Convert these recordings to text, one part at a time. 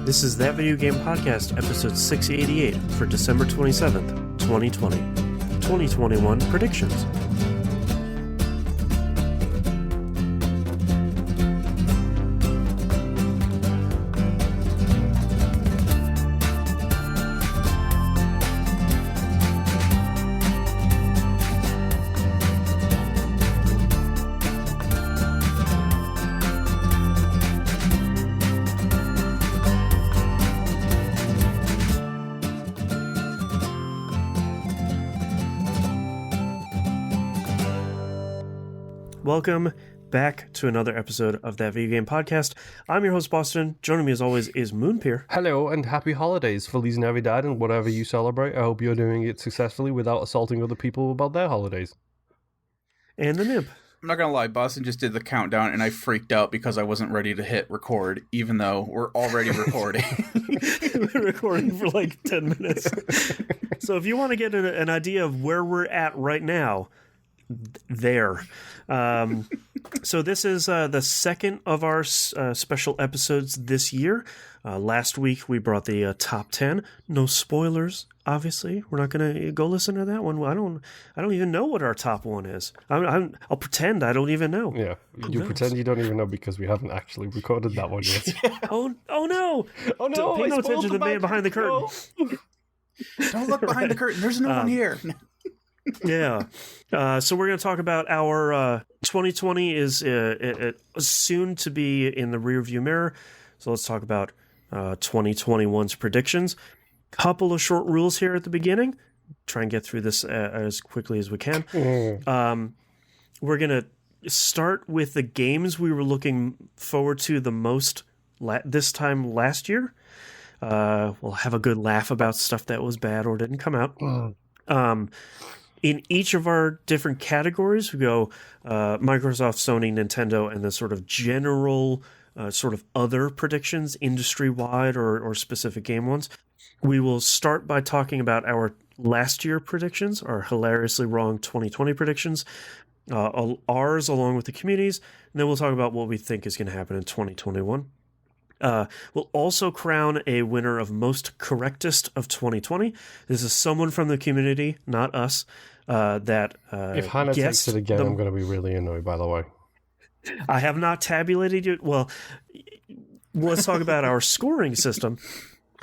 This is That Video Game Podcast, episode 688 for December 27th, 2020. 2021 predictions. Welcome back to another episode of That Video Game Podcast. I'm your host, Boston. Joining me as always is Moonpeer. Hello and happy holidays. Feliz Navidad and whatever you celebrate. I hope you're doing it successfully without assaulting other people about their holidays. And the Nib. I'm not gonna lie, Boston just did the countdown and I freaked out because I wasn't ready to hit record, even though we're already recording. We've been recording for like 10 minutes. So if you want to get an idea of where we're at right now, there. So this is the second of our special episodes this year. Last week we brought the top 10. No spoilers, obviously. We're not going to go listen to that one. I don't even know what our top one is. I'll pretend I don't even know. Yeah, you pretend you don't even know because we haven't actually recorded that one yet. Oh no! Oh no! Pay no attention to the man behind the curtain. No. Don't look behind the curtain. There's no one here. Yeah. So we're going to talk about our 2020 is soon to be in the rearview mirror. So let's talk about 2021's predictions. Couple of short rules here at the beginning. Try and get through this as quickly as we can. We're going to start with the games we were looking forward to the most this time last year. We'll have a good laugh about stuff that was bad or didn't come out. In each of our different categories, we go Microsoft, Sony, Nintendo, and the sort of general sort of other predictions, industry-wide or specific game ones. We will start by talking about our last year predictions, our hilariously wrong 2020 predictions, ours along with the communities, and then we'll talk about what we think is going to happen in 2021. We'll also crown a winner of Most Correctest of 2020. This is someone from the community, not us, that if Hannah takes it again, I'm going to be really annoyed, by the way. I have not tabulated it. Well, let's talk about our scoring system.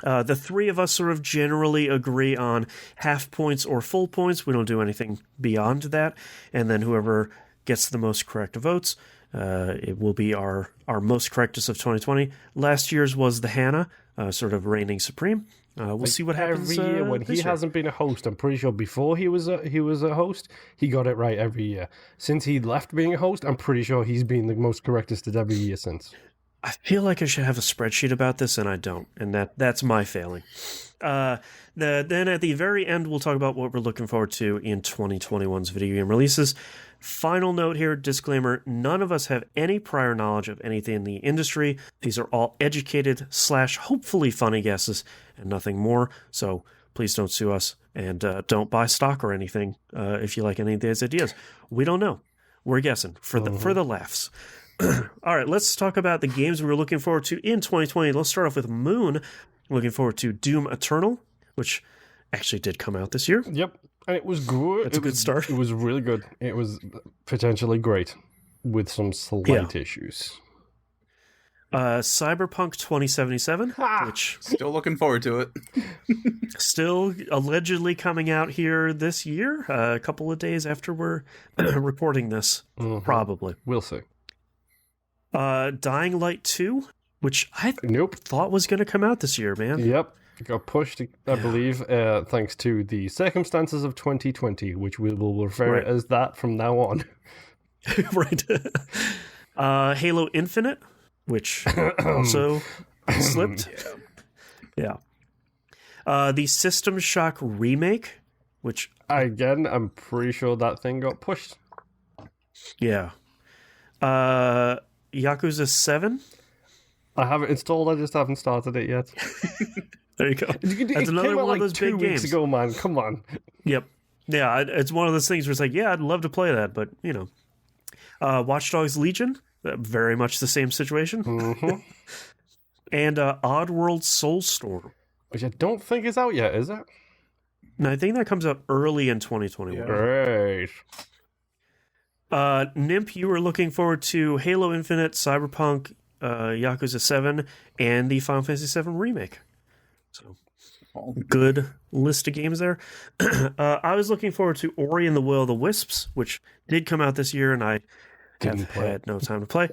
The three of us sort of generally agree on half points or full points. We don't do anything beyond that. And then whoever gets the most correct votes, it will be our Most Correctest of 2020. Last year's was the Hannah, sort of reigning supreme. We'll see what happens every year when he hasn't been a host. I'm pretty sure before he was a host, he got it right every year. Since he left being a host, I'm pretty sure he's been the most correctest at every year since. I feel like I should have a spreadsheet about this, and I don't, and that's my failing. Then at the very end, we'll talk about what we're looking forward to in 2021's video game releases. Final note here, disclaimer, none of us have any prior knowledge of anything in the industry. These are all educated / hopefully funny guesses and nothing more, so please don't sue us and don't buy stock or anything if you like any of these ideas. We don't know. We're guessing for the laughs. All right, let's talk about the games we were looking forward to in 2020. Let's start off with Moon. Looking forward to Doom Eternal, which actually did come out this year. Yep, and it was good. It's a good start. It was really good. It was potentially great with some slight issues. Cyberpunk 2077, which still looking forward to it. Still allegedly coming out here this year, a couple of days after we're recording this, probably. We'll see. Dying Light 2, which I thought was going to come out this year, man. Yep. It got pushed, I believe, thanks to the circumstances of 2020, which we will refer as that from now on. Right. Halo Infinite, which also slipped. Yeah. The System Shock remake, which... Again, I'm pretty sure that thing got pushed. Yeah. Yakuza 7? I have it installed, I just haven't started it yet. There you go. That's another one of those big games. 2 weeks ago, man. Come on. Yep. Yeah, it's one of those things where it's like, yeah, I'd love to play that, but, you know. Watch Dogs Legion, very much the same situation. and Oddworld Soulstorm. Which I don't think is out yet, is it? And I think that comes out early in 2021. Yeah. Great. Nimp, you were looking forward to Halo Infinite, Cyberpunk, Yakuza 7, and the Final Fantasy 7 remake. So, good list of games there. I was looking forward to Ori and the Will of the Wisps, which did come out this year, and I had no time to play.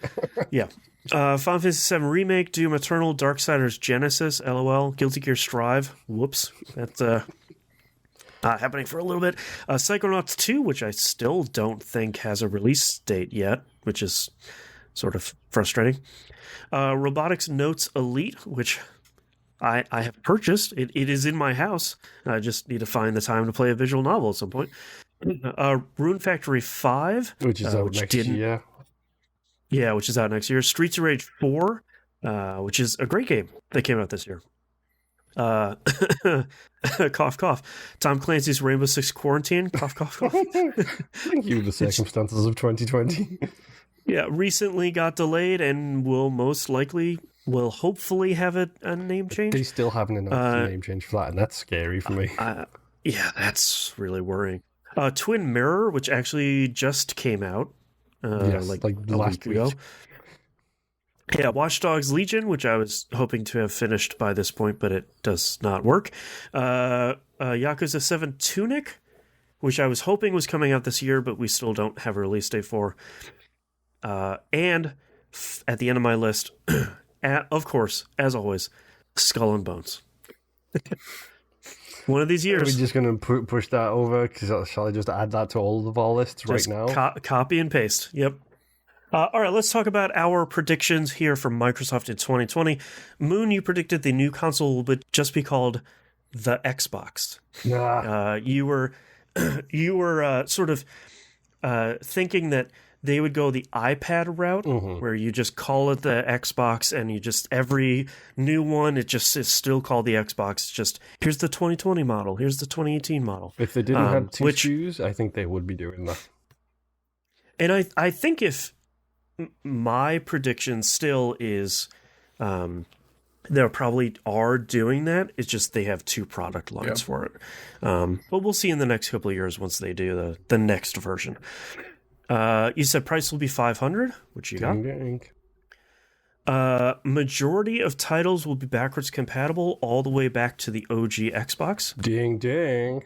Yeah. Final Fantasy 7 remake, Doom Eternal, Darksiders Genesis, LOL, Guilty Gear Strive. Whoops. That's happening for a little bit. Psychonauts 2, which I still don't think has a release date yet, which is sort of frustrating. Robotics Notes Elite, which I have purchased. It is in my house. I just need to find the time to play a visual novel at some point. Rune Factory 5, Which is out next year. Yeah, which is out next year. Streets of Rage 4, which is a great game that came out this year. Cough, cough. Tom Clancy's Rainbow Six Quarantine. Cough, cough, cough. Thank you, the circumstances of 2020. Yeah, recently got delayed and will hopefully have a name change. They still haven't announced a name change for that, and that's scary for me. Yeah, that's really worrying. Twin Mirror, which actually just came out like last week ago. Yeah, Watch Dogs Legion, which I was hoping to have finished by this point, but it does not work. Yakuza 7 Tunic, which I was hoping was coming out this year, but we still don't have a release date for. And at the end of my list, of course, as always, Skull and Bones. One of these years. Are we just going to push that over? Because shall I just add that to all of our lists right now? Copy and paste. Yep. All right, let's talk about our predictions here from Microsoft in 2020. Moon, you predicted the new console would just be called the Xbox. Nah. You were sort of thinking that they would go the iPad route, where you just call it the Xbox, and you just every new one, it just is still called the Xbox. It's just here's the 2020 model, here's the 2018 model. If they didn't have two SKUs, I think they would be doing that. And I think if my prediction still is they probably are doing that. It's just they have two product lines for it. But we'll see in the next couple of years once they do the next version. You said price will be $500, which you got. Ding. Majority of titles will be backwards compatible all the way back to the OG Xbox. Ding, ding.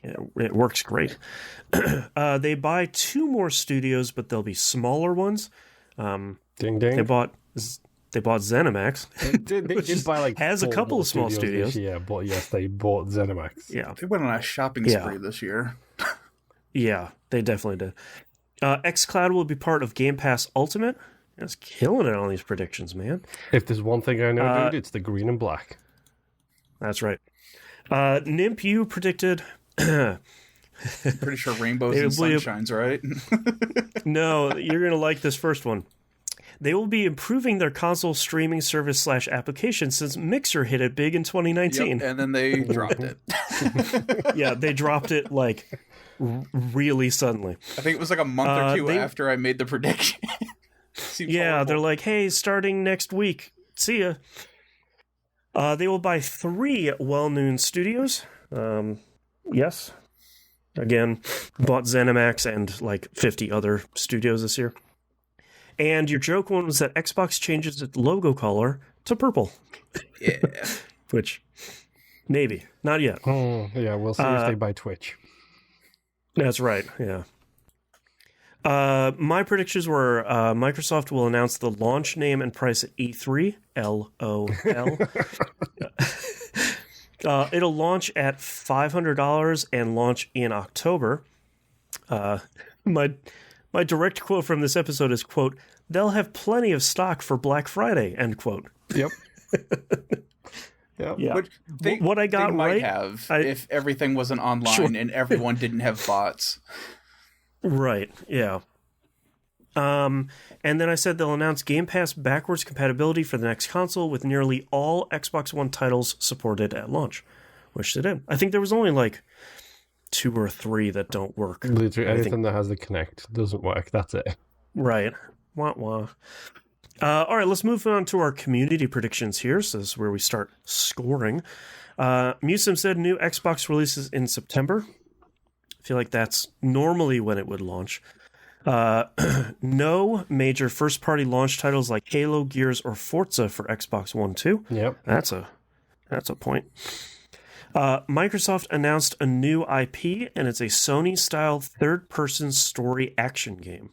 Yeah, it works great. They buy 2 more studios, but they'll be smaller ones. Ding, ding. They bought ZeniMax. They did buy has a couple of small studios. Yeah, but yes, they bought ZeniMax. Yeah, they went on a shopping spree this year. Yeah, they definitely did. xCloud will be part of Game Pass Ultimate. It's killing it on these predictions, man. If there's one thing I know, dude, it's the green and black. That's right. Nimp, you predicted. I'm pretty sure rainbows and sunshines, right? No, you're going to like this first one. They will be improving their console streaming service / application since Mixer hit it big in 2019. Yep, and then they dropped it. Yeah, they dropped it like really suddenly. I think it was like a month or two after I made the prediction. Yeah, horrible. They're like, hey, starting next week. See ya. They will buy 3 well-known studios. Yes. Again, bought ZeniMax and like 50 other studios this year. And your joke one was that Xbox changes its logo color to purple. Yeah. Which, maybe. Not yet. Oh, yeah, we'll see if they buy Twitch. That's right, yeah. My predictions were Microsoft will announce the launch name and price at E3, LOL. It'll launch at $500 and launch in October. My direct quote from this episode is, quote, they'll have plenty of stock for Black Friday, end quote. Yep. Yep. Yeah. What I got they might right, have if everything wasn't online and everyone didn't have bots. Right, yeah. And then I said they'll announce Game Pass backwards compatibility for the next console with nearly all Xbox One titles supported at launch, which they did. I think there was only like 2 or 3 that don't work. Literally anything that has the Kinect doesn't work. That's it. Right. Wah wah. All right, let's move on to our community predictions here. So this is where we start scoring. Musim said new Xbox releases in September. I feel like that's normally when it would launch. No major first-party launch titles like Halo, Gears, or Forza for Xbox One 2. Yep. That's a point. Microsoft announced a new IP, and it's a Sony-style third-person story action game.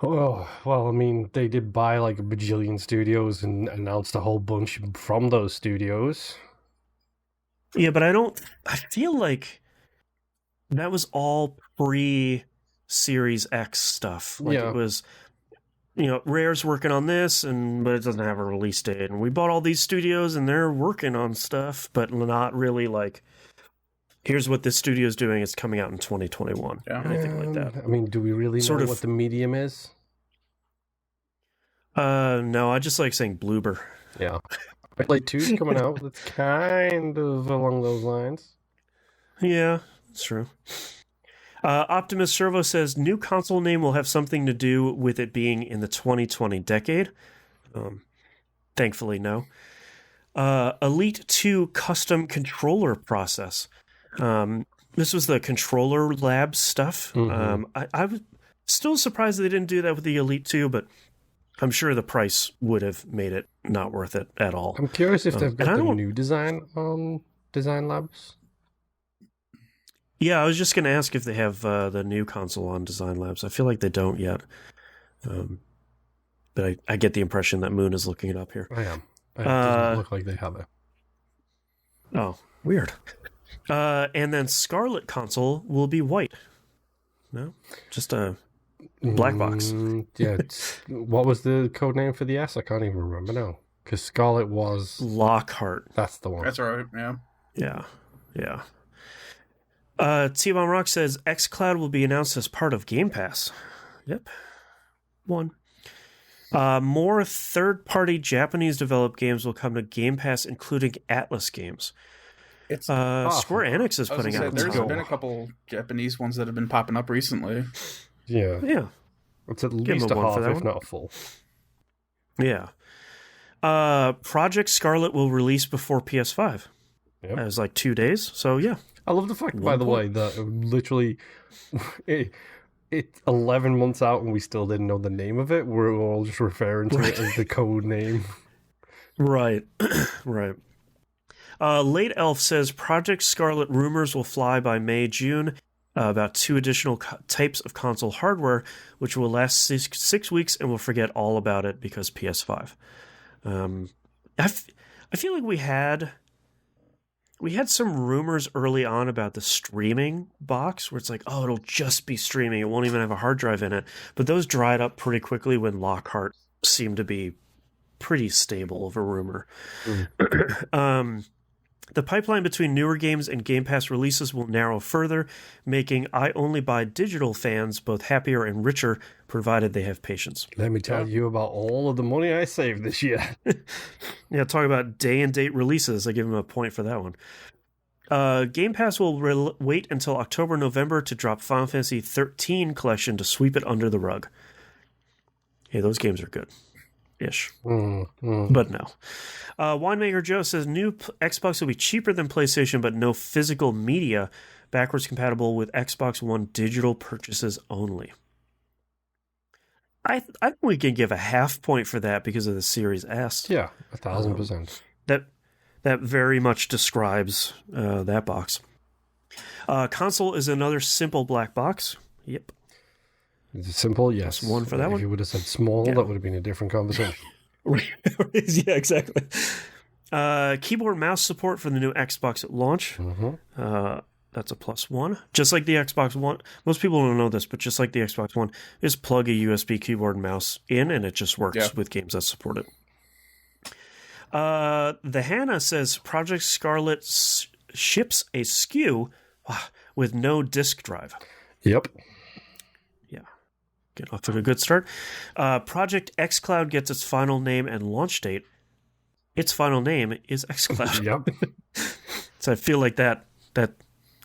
Oh, well, I mean, they did buy like a bajillion studios and announced a whole bunch from those studios. Yeah, but I feel like that was all pre-Series X stuff. Like Yeah. it was, Rare's working on this, but it doesn't have a release date. And we bought all these studios, and they're working on stuff, but not really like, here's what this studio's doing. It's coming out in 2021. Yeah. Anything like that. I mean, do we really know what the medium is? No, I just like saying bloober. Yeah. Play 2's coming out. It's kind of along those lines. Yeah, that's true. Optimus Servo says new console name will have something to do with it being in the 2020 decade. Thankfully, no. Elite 2 custom controller process. This was the controller lab stuff. Mm-hmm. I was still surprised they didn't do that with the Elite 2, but I'm sure the price would have made it not worth it at all. I'm curious if they've got the new design on Design Labs. Yeah, I was just going to ask if they have the new console on Design Labs. I feel like they don't yet. But I get the impression that Moon is looking it up here. I am. It doesn't look like they have it. Oh, weird. And then Scarlet console will be white. No? Just a black box. Yeah. What was the code name for the S? I can't even remember now. Because Scarlet was... Lockhart. That's the one. That's right, yeah. Yeah. T-Bomb Rock says xCloud will be announced as part of Game Pass. Yep. One. More third-party Japanese-developed games will come to Game Pass, including Atlas games. It's Square Enix is putting out. There's been a couple Japanese ones that have been popping up recently. Yeah. It's at least a half, if not a full. Yeah. Project Scarlet will release before PS5. Yep. It was like 2 days, so yeah. I love the fact, by the way, that literally it's 11 months out and we still didn't know the name of it. We're all just referring to it as the code name. Right. Right. Late Elf says Project Scarlet rumors will fly by May, June. About 2 additional types of console hardware, which will last 6 weeks, and we'll forget all about it because PS5. I feel like we had some rumors early on about the streaming box, where it's like, oh, it'll just be streaming. It won't even have a hard drive in it. But those dried up pretty quickly when Lockhart seemed to be pretty stable of a rumor. The pipeline between newer games and Game Pass releases will narrow further, making I Only Buy Digital fans both happier and richer, provided they have patience. Let me tell you about all of the money I saved this year. Yeah, talk about day-and-date releases. I give him a point for that one. Game Pass will wait until October, November to drop Final Fantasy XIII Collection to sweep it under the rug. Hey, those games are good. Ish. But no. Winemaker Joe says new Xbox will be cheaper than PlayStation, but no physical media, backwards compatible with Xbox One digital purchases only. I think we can give a half point for that because of the Series S. Yeah, 1,000%. That very much describes that box. Console is another simple black box. Yep. Simple, yes. One for that if one. If you would have said small, that would have been a different conversation. Yeah, exactly. Keyboard mouse support for the new Xbox at launch. That's a +1. Just like the Xbox One. Most people don't know this, but just like the Xbox One, just plug a USB keyboard and mouse in, and it just works with games that support it. The Hannah says Project Scarlet ships a SKU with no disk drive. Yep. Get off to a good start. Project xCloud gets its final name and launch date. Its final name is xCloud. Yep. So I feel like that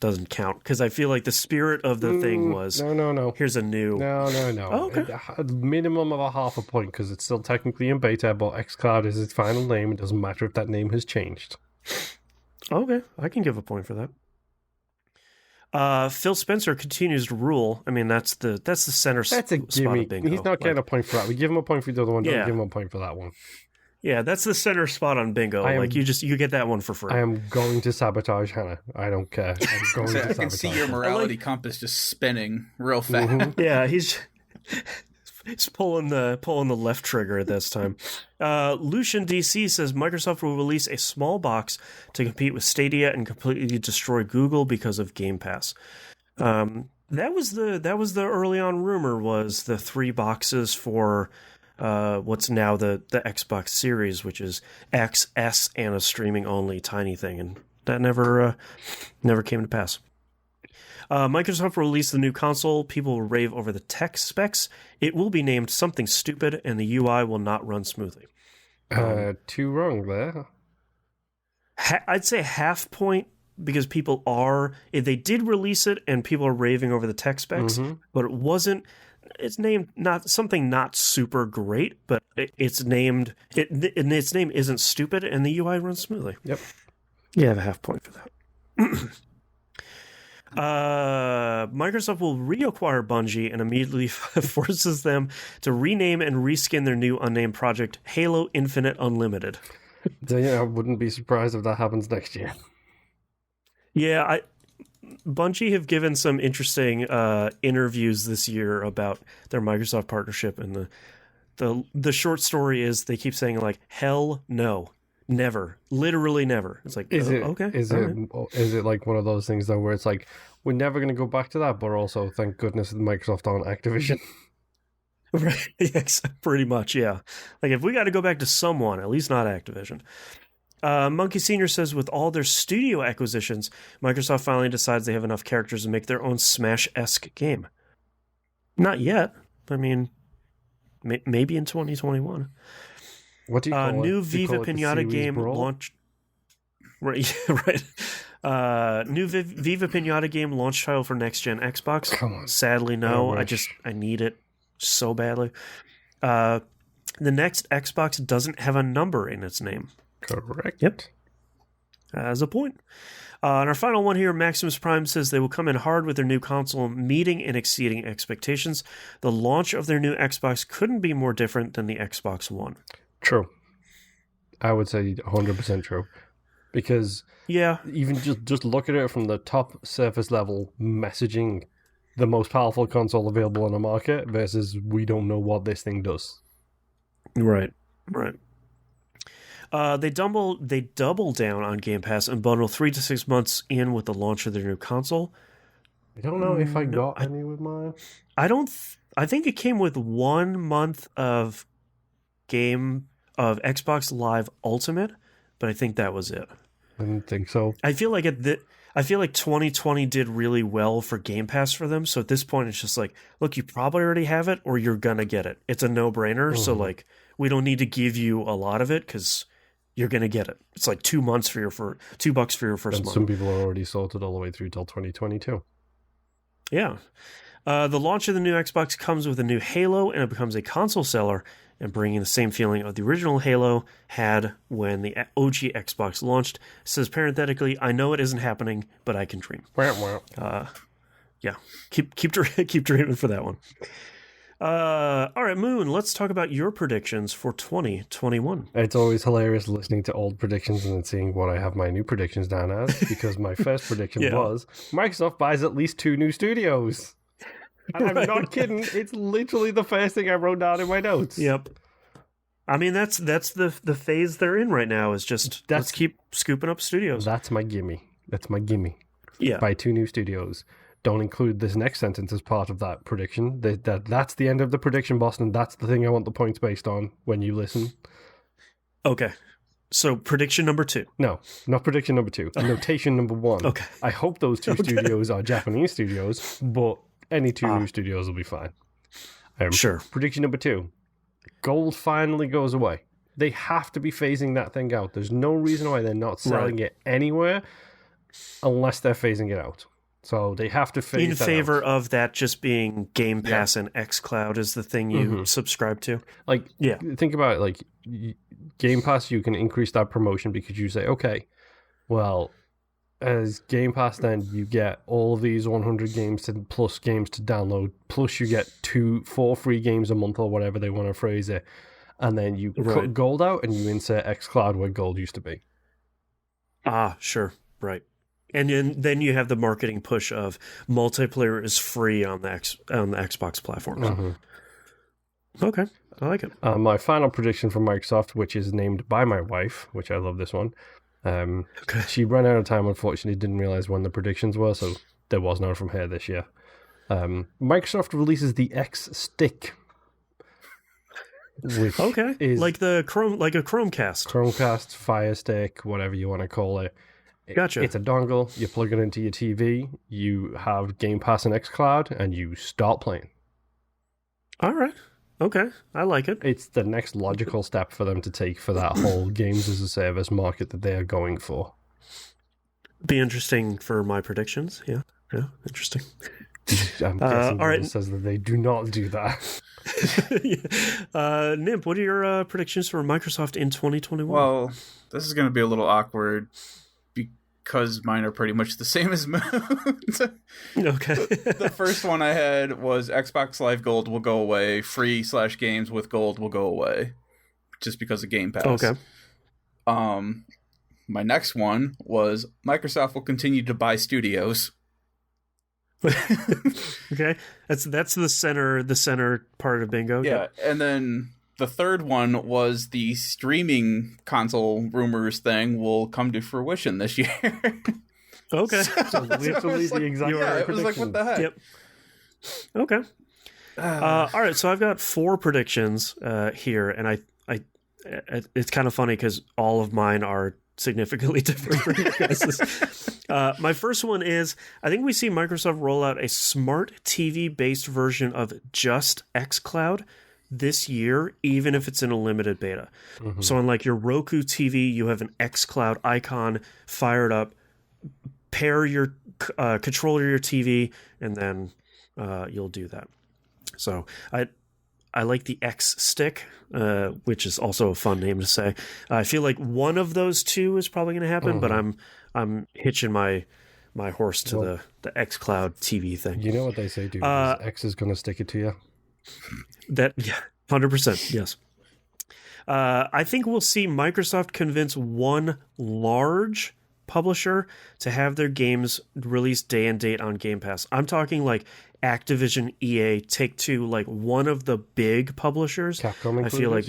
doesn't count because I feel like the spirit of the thing was no. Here's a new. No. Oh, okay. A minimum of a half a point because it's still technically in beta, but xCloud is its final name. It doesn't matter if that name has changed. Okay, I can give a point for that. Phil Spencer continues to rule. I mean, that's the center That's a spot gimme. of bingo. He's not getting a point for that. We give him a point for the other one. Don't Yeah. give him a point for that one. Yeah, that's the center spot on bingo. You get that one for free. I am going to sabotage Hannah. I don't care. I'm going to I sabotage can see your her. morality compass just spinning real fast. Yeah, he's pulling the left trigger at this time. Lucian DC says Microsoft will release a small box to compete with Stadia and completely destroy Google because of Game Pass. That was the early on rumor, was the 3 boxes for what's now the Xbox Series, which is X, S, and a streaming only tiny thing, and that never came to pass. Microsoft will release the new console. People will rave over the tech specs. It will be named something stupid, and the UI will not run smoothly. Too wrong there. I'd say half point because they did release it and people are raving over the tech specs, but it wasn't. It's named not super great, but its name isn't stupid, and the UI runs smoothly. Yep. You have a half point for that. Microsoft will reacquire Bungie and immediately forces them to rename and reskin their new unnamed project Halo Infinite Unlimited. I wouldn't be surprised if that happens next year. Yeah, Bungie have given some interesting interviews this year about their Microsoft partnership, and the short story is they keep saying like, hell no. Never, literally never. It's like, okay. Is it like one of those things though, where it's like we're never going to go back to that, but also thank goodness Microsoft on Activision. Right? Yes, pretty much. Yeah. Like if we got to go back to someone, at least not Activision. Monkey Senior says with all their studio acquisitions, Microsoft finally decides they have enough characters to make their own Smash-esque game. Not yet. I mean, maybe in 2021. What do you call it? New Viva Pinata game launched. Right, right. New Viva Pinata game launch title for next gen Xbox. Come on. Sadly, no. I need it so badly. The next Xbox doesn't have a number in its name. Correct. Yep. As a point. And our final one here, Maximus Prime says they will come in hard with their new console, meeting and exceeding expectations. The launch of their new Xbox couldn't be more different than the Xbox One. True. I would say 100% true. Because even just look at it from the top surface level messaging, the most powerful console available on the market versus we don't know what this thing does. Right. They double down on Game Pass and bundle 3 to 6 months in with the launch of their new console. I don't know if I got any with mine. I think it came with 1 month of Xbox Live Ultimate, but I think that was it. I didn't think so. I feel like 2020 did really well for Game Pass for them. So at this point, it's just like, look, you probably already have it, or you're gonna get it. It's a no-brainer. So like, we don't need to give you a lot of it because you're gonna get it. It's like $2 for your $2 for your first and month. Some people are already sorted all the way through till 2022. Yeah. The launch of the new Xbox comes with a new Halo, and it becomes a console seller, and bringing the same feeling of the original Halo had when the OG Xbox launched. It says parenthetically, I know it isn't happening, but I can dream. Yeah, keep dreaming for that one. All right, Moon, let's talk about your predictions for 2021. It's always hilarious listening to old predictions and then seeing what I have my new predictions down as, because my first prediction was Microsoft buys at least 2 new studios. And I'm not kidding. It's literally the first thing I wrote down in my notes. Yep. I mean, that's the phase they're in right now, is just let's keep scooping up studios. That's my gimme. Yeah. Buy 2 new studios. Don't include this next sentence as part of that prediction. That's the end of the prediction, Boston. That's the thing I want the points based on when you listen. Okay. So prediction number 2. No, not prediction number 2. Notation number 1. Okay. I hope those 2 studios are Japanese studios, but any 2 new studios will be fine. Sure. Prediction number 2. Gold finally goes away. They have to be phasing that thing out. There's no reason why they're not selling it anywhere unless they're phasing it out. So they have to phase in that favor out. of that just being Game Pass and xCloud is the thing you subscribe to. Like, yeah, think about it. Like, Game Pass, you can increase that promotion because you say, okay, well, as Game Pass, then you get all of these 100 games plus games to download, plus you get 4 free games a month or whatever they want to phrase it, and then you cut gold out and you insert xCloud where gold used to be. Ah, sure, right. And then you have the marketing push of multiplayer is free on the Xbox platforms. Okay, I like it. My final prediction for Microsoft, which is named by my wife, which I love this one. She ran out of time, unfortunately, didn't realize when the predictions were, so there was none from her this year. Microsoft releases the X Stick. Which is like a Chromecast. Chromecast, Fire Stick, whatever you want to call it. Gotcha. It's a dongle, you plug it into your TV, you have Game Pass and xCloud, and you start playing. All right. Okay. I like it. It's the next logical step for them to take for that whole games as a service market that they are going for. Be interesting for my predictions. Yeah. Interesting. I'm guessing it says that they do not do that. Nimp, what are your predictions for Microsoft in 2021? Well, this is going to be a little awkward because mine are pretty much the same as Moon's. Okay. The first one I had was Xbox Live Gold will go away. Free/games with gold will go away. Just because of Game Pass. Okay. My next one was Microsoft will continue to buy studios. Okay. That's the center part of bingo. Yeah. And then the third one was the streaming console rumors thing will come to fruition this year. Okay. So literally the exact it was like, what the heck? Yep. Okay. All right, so I've got 4 predictions here, and it's kind of funny because all of mine are significantly different from you guys. My first one is, I think we see Microsoft roll out a smart TV-based version of just xCloud this year, even if it's in a limited beta. So on like your Roku TV, you have an xCloud icon fired up, pair your controller to your TV, and then you'll do that. So I like the X Stick, which is also a fun name to say. I feel like one of those two is probably going to happen, but I'm hitching my horse to the xCloud TV thing. You know what they say, dude? X is going to stick it to you. That 100%, yes. I think we'll see Microsoft convince one large publisher to have their games released day and date on Game Pass. I'm talking like Activision, EA, Take-Two, like one of the big publishers. Capcom included? I feel like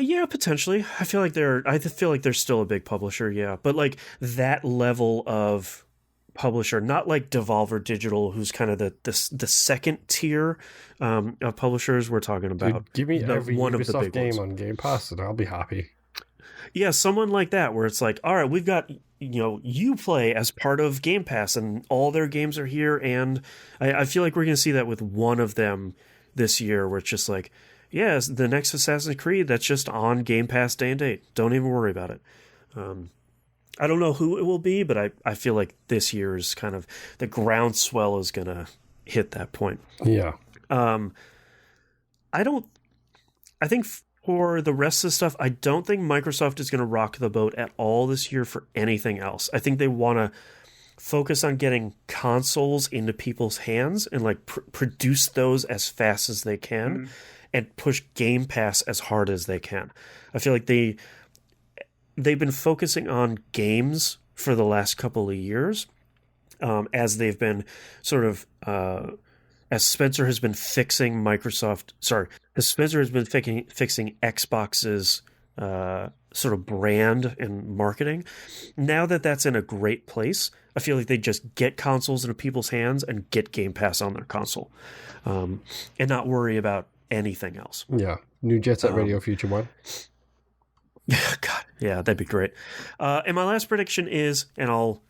yeah, potentially. I feel like they're still a big publisher, yeah. But like that level of publisher, not like Devolver Digital, who's kind of the second tier of publishers we're talking about. Dude, give me every one Ubisoft of the big game ones on Game Pass and I'll be happy. Yeah, someone like that where it's like, all right, we've got, Uplay as part of Game Pass and all their games are here. And I feel like we're going to see that with one of them this year where it's just like, yes, the next Assassin's Creed, that's just on Game Pass day and date. Don't even worry about it. I don't know who it will be, but I feel like this year is kind of the groundswell is going to hit that point. Yeah. I think for the rest of the stuff, I don't think Microsoft is going to rock the boat at all this year for anything else. I think they want to focus on getting consoles into people's hands and like produce those as fast as they can and push Game Pass as hard as they can. I feel like they've been focusing on games for the last couple of years as they've been sort of as Spencer has been fixing as Spencer has been fixing Xbox's sort of brand and marketing. Now that that's in a great place, I feel like they just get consoles into people's hands and get Game Pass on their console, and not worry about anything else. Yeah, new Jet Set Radio Future One. God, yeah, that'd be great. And my last prediction is, and I'll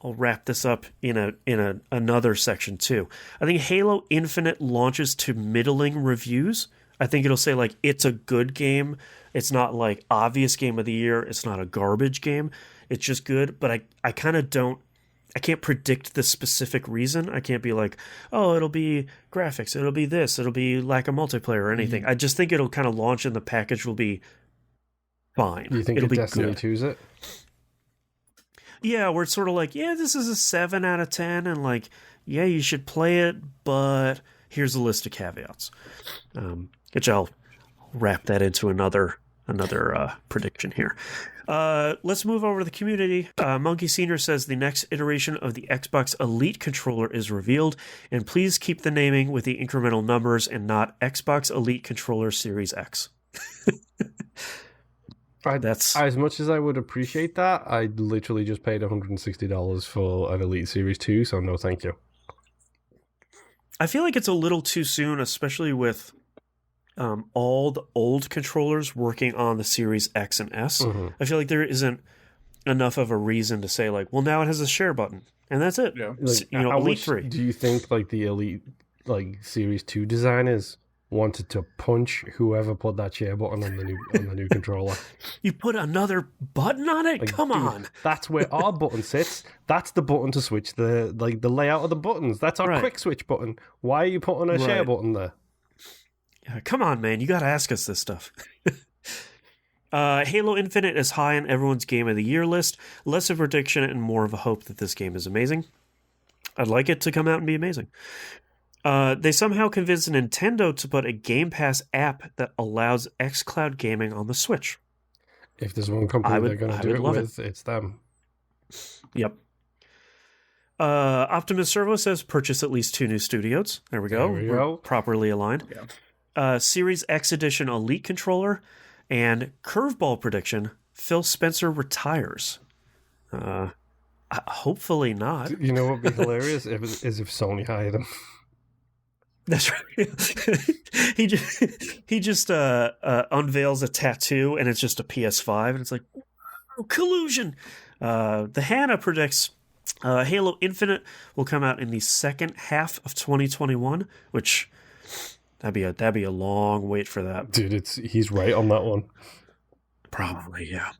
wrap this up in another section too. I think Halo Infinite launches to middling reviews. I think it'll say like it's a good game. It's not like obvious game of the year. It's not a garbage game. It's just good. But I kind of don't I can't predict the specific reason. I can't be like, oh, it'll be graphics, it'll be this, it'll be lack of multiplayer or anything. I just think it'll kind of launch and the package will be fine. You think it'll be Destiny good. 2's it? Yeah, where it's sort of like, yeah, this is a 7 out of 10, and like, yeah, you should play it, but here's a list of caveats. Which I'll wrap that into another prediction here. Let's move over to the community. Monkey Senior says the next iteration of the Xbox Elite controller is revealed, and please keep the naming with the incremental numbers and not Xbox Elite Controller Series X. That's as much as I would appreciate that. I literally just paid $160 for an Elite Series 2, so no thank you. I feel like it's a little too soon, especially with all the old controllers working on the Series X and S. Mm-hmm. I feel like there isn't enough of a reason to say like, well, now it has a share button, and that's it. Yeah. Like, Elite 3. Do you think like the Elite Series 2 designers wanted to punch whoever put that share button on the new controller? You put another button on it? Like, Come dude, on. That's where our button sits. That's the button to switch the layout of the buttons. That's our quick switch button. Why are you putting a share button there? Yeah, come on, man. You got to ask us this stuff. Halo Infinite is high on everyone's Game of the Year list. Less of a prediction and more of a hope that this game is amazing. I'd like it to come out and be amazing. They somehow convinced Nintendo to put a Game Pass app that allows xCloud gaming on the Switch. If there's one company they're going to do it with, it's them. Yep. Optimus Servo says purchase at least 2 new studios. There we go. We're properly aligned. Yeah. Series X Edition Elite controller and curveball prediction: Phil Spencer retires. Hopefully not. You know what would be hilarious is if Sony hired him. That's right. he just unveils a tattoo and it's just a PS5 and it's like, oh, collusion. The Hannah predicts Halo Infinite will come out in the second half of 2021, which that'd be a long wait for that. Dude, he's right on that one. Probably, yeah.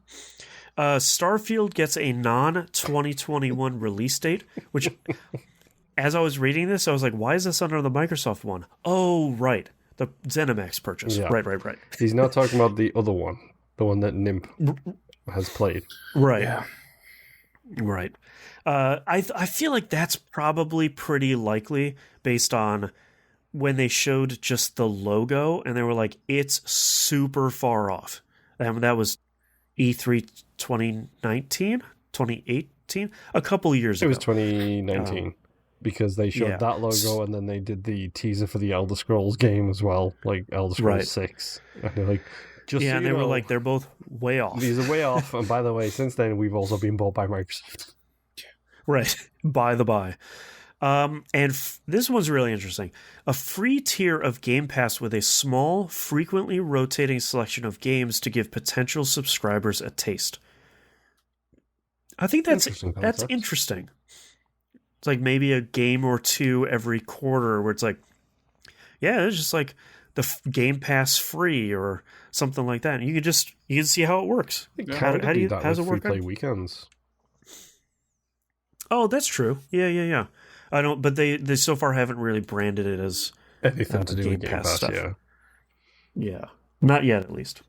Starfield gets a non-2021 release date, which as I was reading this, I was like, why is this under the Microsoft one? Oh, right. The ZeniMax purchase. Yeah. Right. He's not talking about the other one, the one that Nimp has played. Right. Yeah. Right. I feel like that's probably pretty likely based on when they showed just the logo and they were like, it's super far off. That was E3 2019? 2018? A couple years ago. It was 2019. Because they showed that logo and then they did the teaser for the Elder Scrolls game as well, like Elder Scrolls 6. And they're like, and they were like, they're both way off. These are way off. And by the way, since then, we've also been bought by Microsoft. Right. By the by. This one's really interesting. A free tier of Game Pass with a small, frequently rotating selection of games to give potential subscribers a taste. I think that's interesting. It's like maybe a game or two every quarter where it's like, yeah, it's just like the Game Pass free or something like that. And you can see how it works. How does it work? Free play weekends. Oh, that's true. Yeah. I don't, but they so far haven't really branded it as anything to do with Game Pass stuff. Yeah, not yet at least.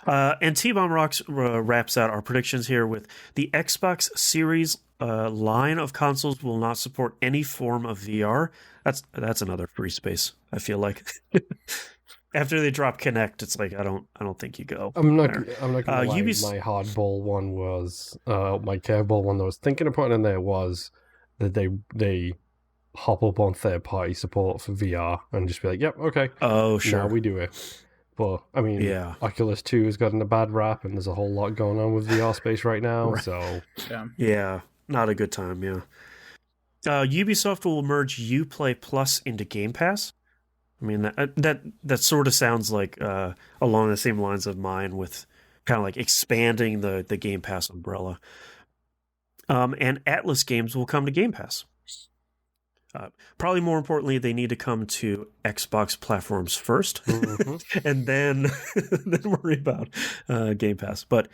And T-Bomb Rocks wraps out our predictions here with the Xbox Series line of consoles will not support any form of VR. That's another free space, I feel like. After they drop Kinect, it's like I don't think you go. I'm not gonna lie. My hardball one was my curveball one that I was thinking of putting in there was that they hop up on third party support for VR and just be like, yep, okay. Oh, sure. Now we do it. But I mean, Oculus 2 has gotten a bad rap, and there's a whole lot going on with VR space right now. Right. So yeah, not a good time. Yeah. Ubisoft will merge Uplay Plus into Game Pass. I mean that sort of sounds like along the same lines of mine, with kind of like expanding the Game Pass umbrella. And Atlas games will come to Game Pass. Probably more importantly, they need to come to Xbox platforms first, and then worry about Game Pass. But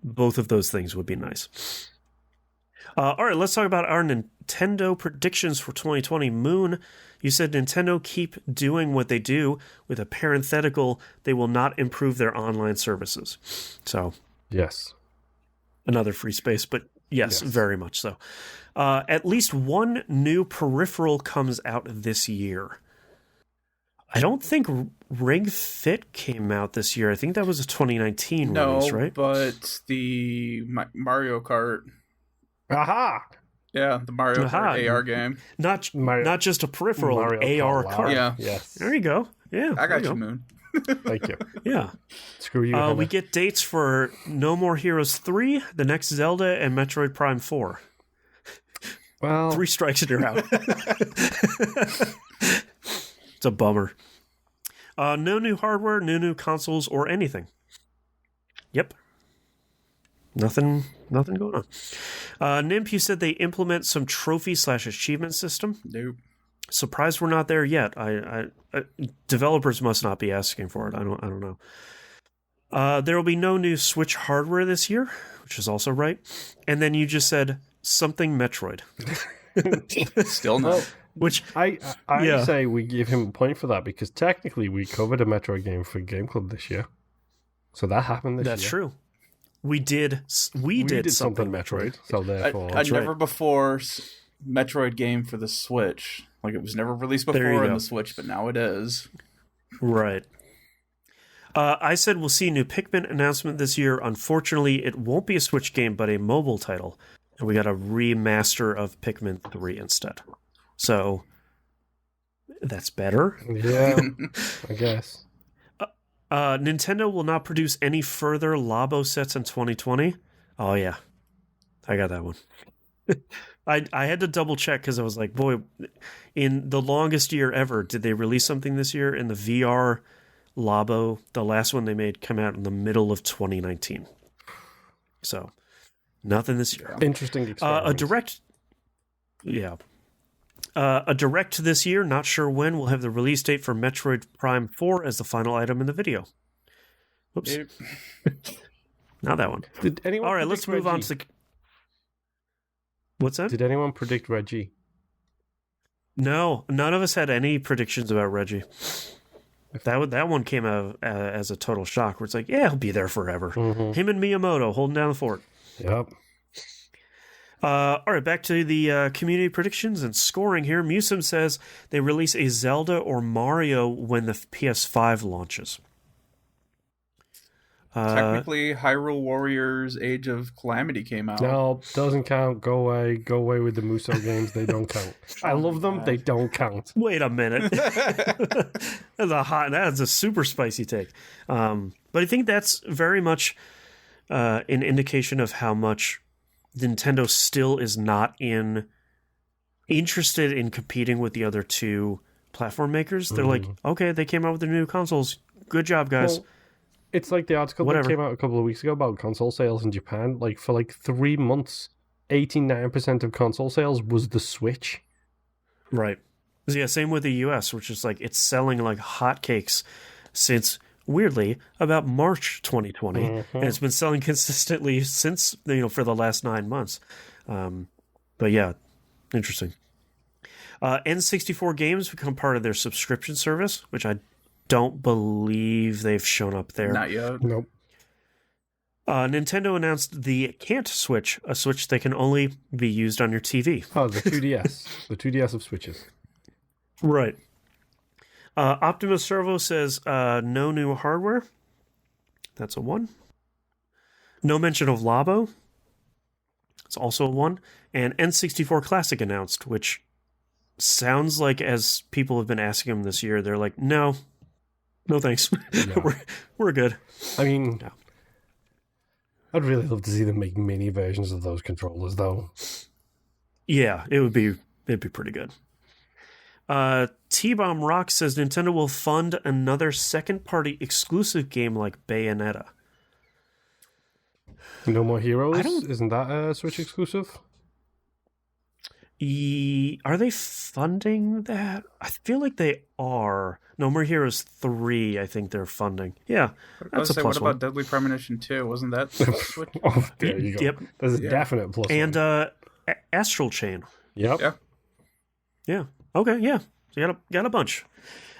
both of those things would be nice. All right, let's talk about our Nintendo predictions for 2020. Moon, you said Nintendo keep doing what they do with a parenthetical, they will not improve their online services. So, yes. Another free space, but yes, very much so. At least one new peripheral comes out this year. I don't think Ring Fit came out this year. I think that was a 2019 release, right? But the Mario Kart. Aha! Yeah, the Mario Kart AR game. Not just a peripheral, Mario AR Kart. Yeah. Yes. There you go. Yeah. I got you, Moon. Thank you. Yeah. Screw you. We get dates for No More Heroes 3, the next Zelda, and Metroid Prime 4. Well, 3 strikes and you're out. It's a bummer. No new hardware, no new consoles, or anything. Yep. Nothing going on. Nimp, you said they implement some trophy/achievement system. Nope. Surprised we're not there yet. I developers must not be asking for it. I don't know. There will be no new Switch hardware this year, which is also right. And then you just said something Metroid. Still no. Which I say we give him a point for that because technically we covered a Metroid game for Game Club this year, so that happened this year. That's true. We did something Metroid. So therefore, a never before Metroid game for the Switch. Like it was never released before on the Switch, but now it is. Right. I said we'll see a new Pikmin announcement this year. Unfortunately, it won't be a Switch game, but a mobile title. And we got a remaster of Pikmin 3 instead. So, that's better. Yeah, I guess. Nintendo will not produce any further Labo sets in 2020. Oh, yeah. I got that one. I had to double check because I was like, boy, in the longest year ever, did they release something this year? In the VR Labo, the last one they made came out in the middle of 2019. So, nothing this year. Interesting experiment. A direct this year, not sure when, will have the release date for Metroid Prime 4 as the final item in the video. Whoops. Not that one. Did anyone? All right, let's move on to the... What's that? Did anyone predict Reggie? No, none of us had any predictions about Reggie. That one came out as a total shock, where it's like, yeah, he'll be there forever. Mm-hmm. Him and Miyamoto holding down the fort. Yep. All right, back to the community predictions and scoring here. Musum says they release a Zelda or Mario when the PS5 launches. Technically, Hyrule Warriors Age of Calamity came out. No, doesn't count. Go away. Go away with the Muso games. They don't count. I love them. They don't count. Wait a minute. That's a super spicy take. But I think that's very much an indication of how much Nintendo still is not interested in competing with the other two platform makers. They're like, okay, they came out with their new consoles. Good job, guys. Well, it's like the article that came out a couple of weeks ago about console sales in Japan. Like for 3 months, 89% of console sales was the Switch. Right. Yeah, same with the US, which is like it's selling like hotcakes since, weirdly, about March 2020. And it's been selling consistently since, for the last 9 months. But yeah, interesting. N64 games become part of their subscription service, which I don't believe they've shown up there. Not yet. Nope. Nintendo announced the Can't Switch, a Switch that can only be used on your TV. Oh, the 2DS. The 2DS of Switches. Right. Optimus Servo says no new hardware. That's a 1. No mention of Labo. It's also a 1. And N64 Classic announced, which sounds like, as people have been asking them this year, they're like, no thanks. No. we're good. I mean, no. I'd really love to see them make mini versions of those controllers, though. Yeah, it'd be pretty good. T-Bomb Rock says Nintendo will fund another second-party exclusive game like Bayonetta. No More Heroes? Isn't that a Switch exclusive? Are they funding that? I feel like they are. No More Heroes 3, I think they're funding. Yeah, that's a plus what about Deadly Premonition 2? Wasn't that Switch? Oh, there you go. Yep. There's a definite plus and one. Astral Chain. Yep. Yeah. Okay. Yeah. So you got a bunch.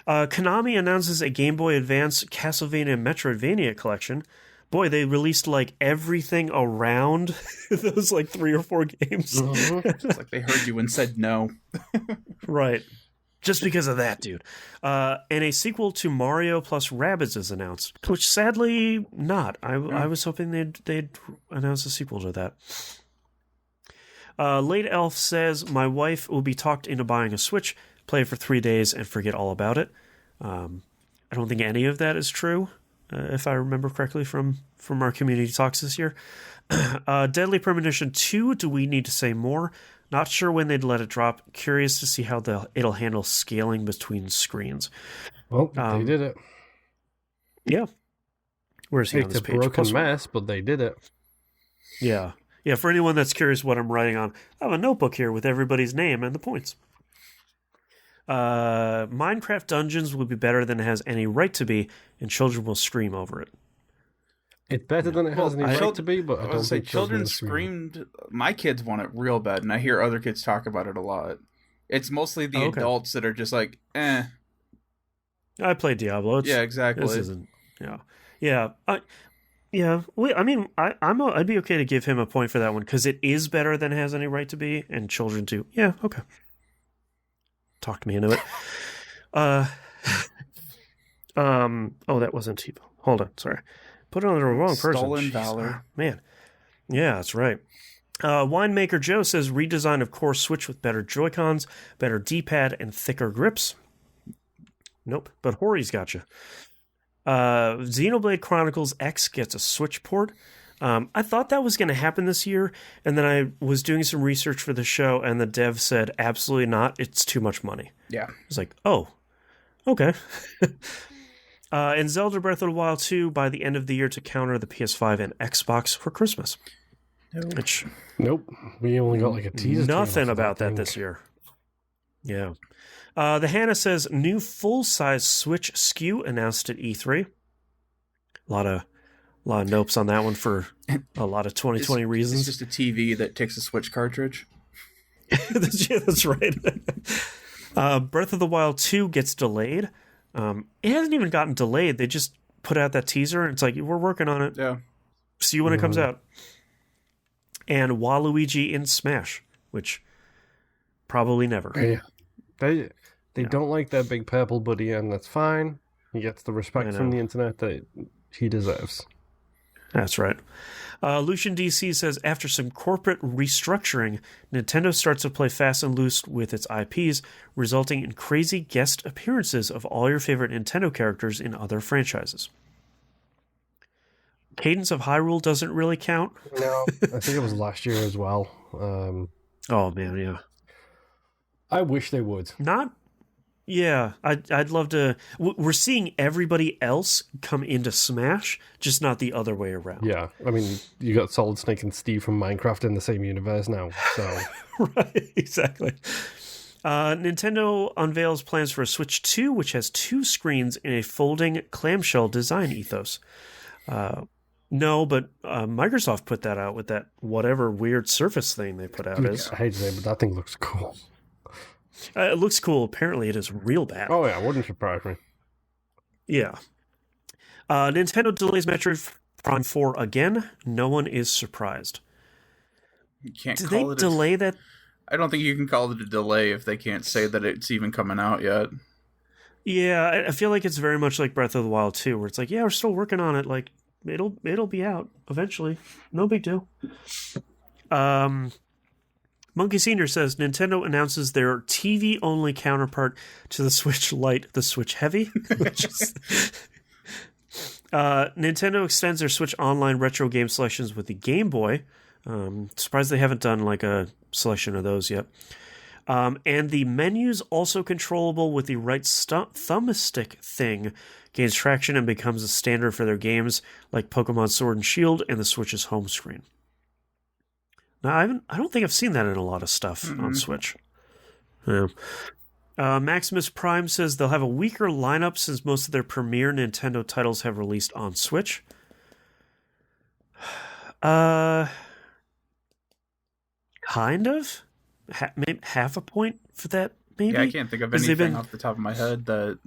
Konami announces a Game Boy Advance Castlevania Metroidvania collection. Boy, they released like everything around those like 3 or 4 games. It's like they heard you and said no. Right. Just because of that, dude. And a sequel to Mario plus Rabbids is announced, which sadly not. I was hoping they'd announce a sequel to that. Late Elf says, my wife will be talked into buying a Switch, play it for 3 days, and forget all about it. I don't think any of that is true, if I remember correctly from our community talks this year. Deadly Premonition 2, do we need to say more? Not sure when they'd let it drop. Curious to see how it'll handle scaling between screens. Well, they did it. Yeah. Where's he on this page? It's a broken mess, but they did it. Yeah. Yeah, for anyone that's curious what I'm writing on, I have a notebook here with everybody's name and the points. Minecraft Dungeons will be better than it has any right to be, and children will scream over it. It's better than it has any right to be, but I don't think children screamed. My kids want it real bad, and I hear other kids talk about it a lot. It's mostly the adults that are just like, eh. I play Diablo. Yeah, exactly. This isn't. Yeah. I'd be okay to give him a point for that one because it is better than it has any right to be, and children do. Yeah, okay. Talked me into it. Oh, that wasn't TiVo. Hold on, sorry. Put it on the wrong person. Stolen Valor. Man. Yeah, that's right. Winemaker Joe says redesign of core Switch with better Joy-Cons, better D-pad, and thicker grips. Nope, but Hori's got you. Xenoblade Chronicles X gets a Switch port. I thought that was going to happen this year, and then I was doing some research for the show, and the dev said, absolutely not, it's too much money. Yeah. I was like, oh, okay. And Zelda Breath of the Wild 2 by the end of the year to counter the PS5 and Xbox for Christmas. Nope. We only got like a teaser. Nothing about that this year. Yeah. The Hannah says, new full-size Switch SKU announced at E3. A lot of nopes on that one for a lot of 2020 reasons. It's just a TV that takes a Switch cartridge. That's right. Breath of the Wild 2 gets delayed. It hasn't even gotten delayed. They just put out that teaser, and it's like, we're working on it. Yeah. See you when it comes out. And Waluigi in Smash, which probably never. Yeah. They don't like that big purple buddy, and that's fine. He gets the respect from the internet that he deserves. That's right. Lucian DC says, after some corporate restructuring, Nintendo starts to play fast and loose with its IPs, resulting in crazy guest appearances of all your favorite Nintendo characters in other franchises. Cadence of Hyrule doesn't really count. No, I think it was last year as well. Oh, man, yeah. I wish they would. Yeah, I'd love to. We're seeing everybody else come into Smash, just not the other way around. Yeah, I mean, you got Solid Snake and Steve from Minecraft in the same universe now, so. Right, exactly. Nintendo unveils plans for a Switch 2, which has 2 screens in a folding clamshell design ethos. No, but Microsoft put that out with that whatever weird Surface thing they put out. I hate to say it, but that thing looks cool. It looks cool. Apparently, it is real bad. Oh, yeah, wouldn't surprise me. Yeah. Nintendo delays Metroid Prime 4 again. No one is surprised. You can't Did call they it delay that? I don't think you can call it a delay if they can't say that it's even coming out yet. Yeah, I feel like it's very much like Breath of the Wild 2, where it's like, yeah, we're still working on it. Like, it'll be out eventually. No big deal. Monkey Senior says Nintendo announces their TV-only counterpart to the Switch Lite, the Switch Heavy. Nintendo extends their Switch Online retro game selections with the Game Boy. Surprised they haven't done like a selection of those yet. And the menu's also controllable with the right thumbstick thing gains traction and becomes a standard for their games like Pokemon Sword and Shield and the Switch's home screen. Now, I don't think I've seen that in a lot of stuff on Switch. Yeah. Maximus Prime says they'll have a weaker lineup since most of their premier Nintendo titles have released on Switch. Kind kind of. Maybe half a point for that, maybe? Yeah, I can't think of anything off the top of my head that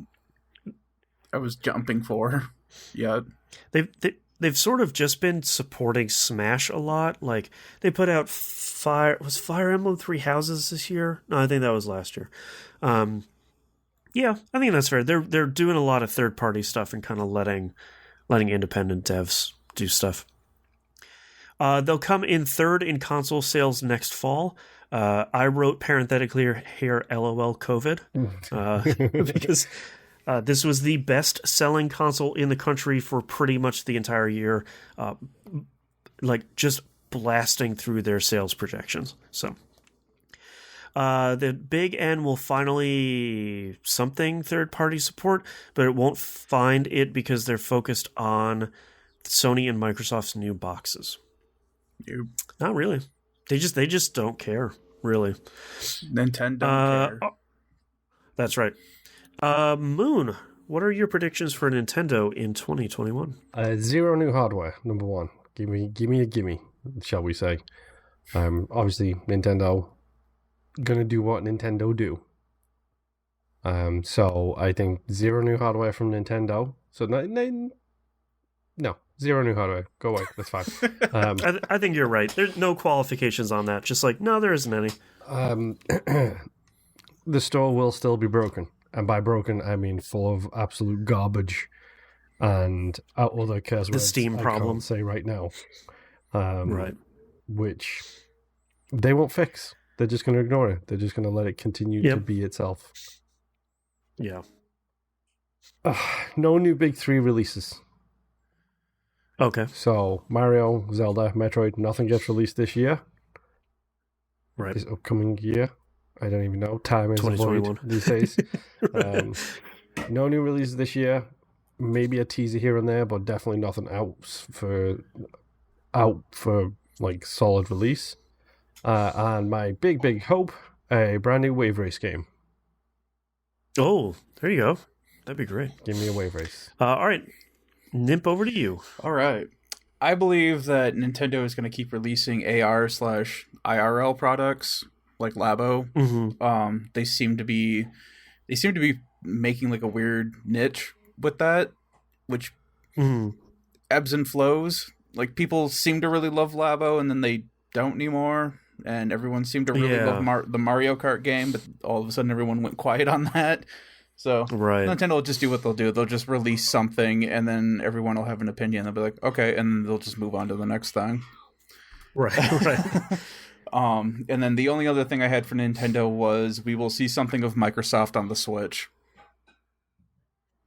I was jumping for yet. They've sort of just been supporting Smash a lot. Like, they put out Fire Emblem Three Houses this year? No, I think that was last year. Yeah, I think that's fair. They're doing a lot of third-party stuff and kind of letting independent devs do stuff. They'll come in third in console sales next fall. I wrote parenthetically here, LOL COVID, because this was the best-selling console in the country for pretty much the entire year, like just blasting through their sales projections. So the big N will finally something third-party support, but it won't find it because they're focused on Sony and Microsoft's new boxes. Nope. Not really. They just don't care, really. Nintendo don't care. That's right. Moon, what are your predictions for Nintendo in 2021? Zero new hardware, number one. Give me a gimme, shall we say. Obviously, Nintendo gonna do what Nintendo do. So I think zero new hardware from Nintendo. So no, zero new hardware. Go away. That's fine. I think you're right. There's no qualifications on that. Just like, no, there isn't any. The store will still be broken. And by broken, I mean full of absolute garbage and other curse words Steam problem. I can't say right now. Right. Which they won't fix. They're just going to ignore it. They're just going to let it continue to be itself. Yeah. No new big three releases. Okay. So Mario, Zelda, Metroid, nothing gets released this year. Right. This upcoming year. I don't even know. Time is a void these days. No new releases this year. Maybe a teaser here and there, but definitely nothing out for like solid release. And my big hope, a brand new Wave Race game. Oh, there you go. That'd be great. Give me a Wave Race. All right. Nimp, over to you. All right. I believe that Nintendo is going to keep releasing AR/IRL products like Labo. Mm-hmm. They seem to be making like a weird niche with that, which ebbs and flows. Like, people seem to really love Labo, and then they don't anymore. And everyone seemed to really love the Mario Kart game, but all of a sudden everyone went quiet on that. So Nintendo will just do what they'll do. They'll just release something, and then everyone will have an opinion. They'll be like, okay, and then they'll just move on to the next thing. Right. And then the only other thing I had for Nintendo was we will see something of Microsoft on the Switch.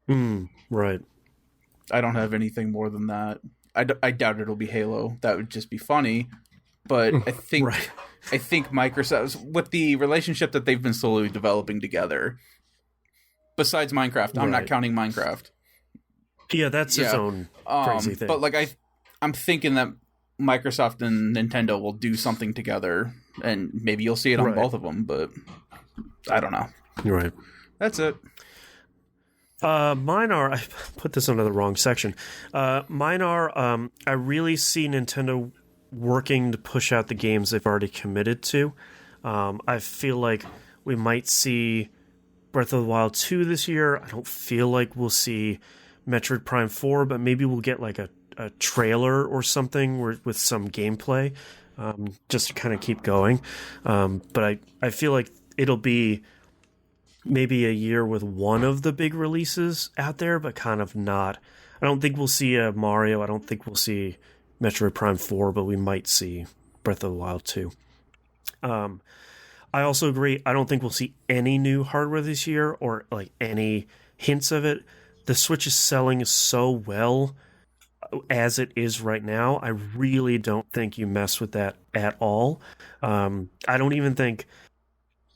Right. I don't have anything more than that. I doubt it'll be Halo. That would just be funny. But I think I think Microsoft, with the relationship that they've been slowly developing together, besides Minecraft, I'm not counting Minecraft. Yeah, that's its own crazy thing. But like I'm thinking that Microsoft and Nintendo will do something together, and maybe you'll see it on both of them. But I don't know. You're right. That's it. Mine are, I put this under the wrong section. Mine are, I really see Nintendo working to push out the games they've already committed to. I feel like we might see Breath of the Wild 2 this year. I don't feel like we'll see Metroid Prime 4, but maybe we'll get like a trailer or something with some gameplay, just to kind of keep going. But I feel like it'll be maybe a year with one of the big releases out there, but kind of not. I don't think we'll see a Mario. I don't think we'll see Metroid Prime 4, but we might see Breath of the Wild 2. I also agree. I don't think we'll see any new hardware this year or like any hints of it. The Switch is selling so well as it is right now. I really don't think you mess with that at all. I don't even think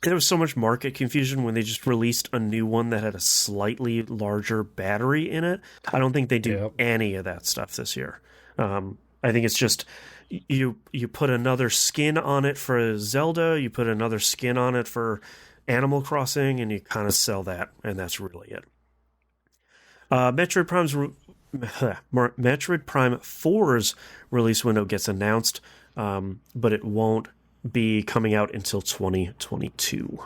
there was so much market confusion when they just released a new one that had a slightly larger battery in it. I don't think they do any of that stuff this year. I think it's just you put another skin on it for Zelda, you put another skin on it for Animal Crossing, and you kind of sell that, and that's really it. Metroid Prime 4's release window gets announced, but it won't be coming out until 2022.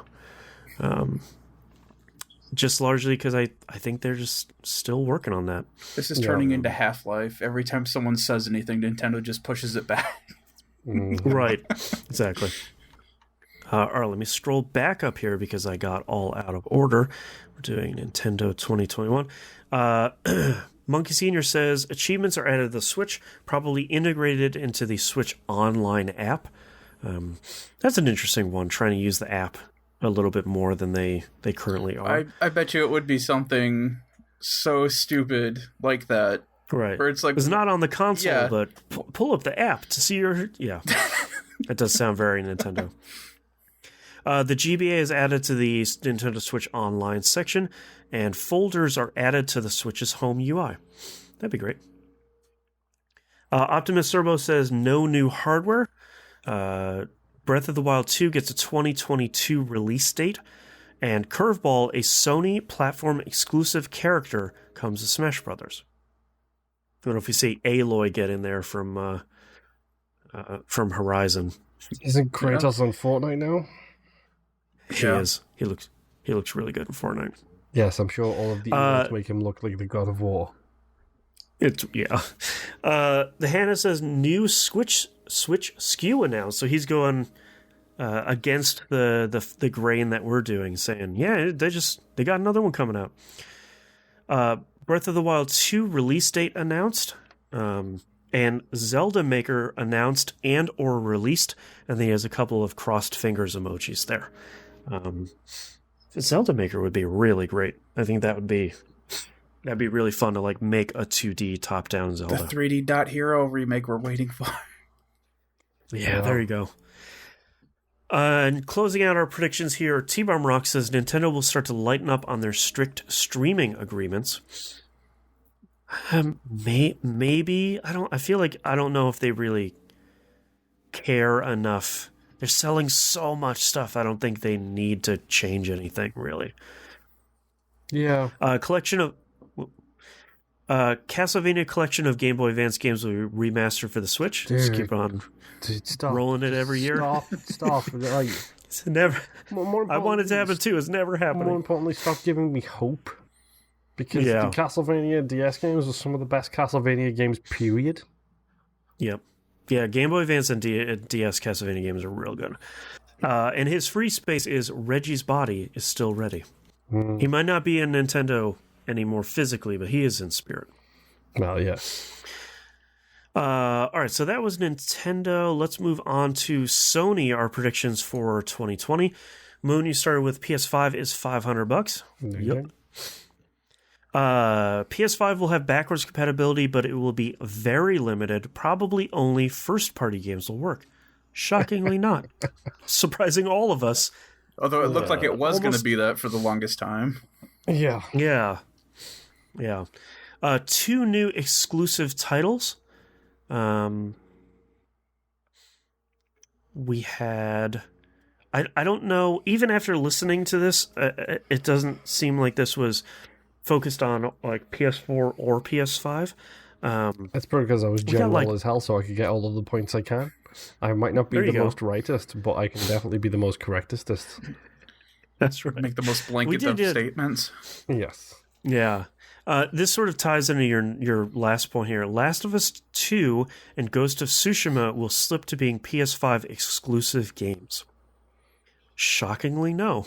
Just largely because I think they're just still working on that. This is turning into Half-Life. Every time someone says anything, Nintendo just pushes it back. Right, exactly. All right, let me scroll back up here because I got all out of order. We're doing Nintendo 2021. Monkey Senior says, achievements are added to the Switch, probably integrated into the Switch Online app. That's an interesting one, trying to use the app a little bit more than they currently are. I bet you it would be something so stupid like that. Right. Where it's like, it's not on the console, yeah. but pull up the app to see your... Yeah. That does sound very Nintendo. The GBA is added to the Nintendo Switch Online section, and folders are added to the Switch's home UI. That'd be great. Optimus Serbo says no new hardware. Breath of the Wild 2 gets a 2022 release date, and Curveball, a Sony platform exclusive character, comes to Smash Brothers. I don't know if you see Aloy get in there from Horizon. Isn't Kratos on Fortnite now? He is. He looks really good in Fortnite. Yes, I'm sure all of the emotes make him look like the God of War. The Hannah says new Switch SKU announced, so he's going against the grain that we're doing, saying, yeah, they got another one coming out. Breath of the Wild 2 release date announced, and Zelda Maker announced and or released, and then he has a couple of crossed fingers emojis there. Zelda Maker would be really great. I think that'd be really fun to like make a 2D top-down Zelda. The 3D Dot Hero remake we're waiting for. Yeah, there you go. And closing out our predictions here, T-Bomb Rock says Nintendo will start to lighten up on their strict streaming agreements. Maybe I feel like I don't know if they really care enough. They're selling so much stuff. I don't think they need to change anything really. Yeah. Collection of Castlevania collection of Game Boy Advance games will be remastered for the Switch. Dude. Just keep on rolling it every year. Stop. Like, it's never. I want it to happen too. It's never happening. More importantly, stop giving me hope. Because the Castlevania DS games are some of the best Castlevania games, period. Yep. Yeah, Game Boy Advance and DS Castlevania games are real good. And his free space is Reggie's body is still ready. He might not be in Nintendo anymore physically, but he is in spirit. Well, yes. All right, so that was Nintendo. Let's move on to Sony, our predictions for 2020. Moon, you started with PS5 is $500. Yep. PS5 will have backwards compatibility, but it will be very limited. Probably only first-party games will work. Shockingly not. Surprising all of us. Although it looked like it was going to be that for the longest time. Yeah. Yeah. 2 new exclusive titles. We had... I don't know, even after listening to this, it doesn't seem like this was focused on like PS4 or PS5. That's probably because I was general as hell, so I could get all of the points I can. I might not be the most rightest, but I can definitely be the most correctest. That's right. Make the most blanket of statements. Yes. Yeah. This sort of ties into your last point here. Last of Us 2 and Ghost of Tsushima will slip to being PS5 exclusive games. Shockingly, no.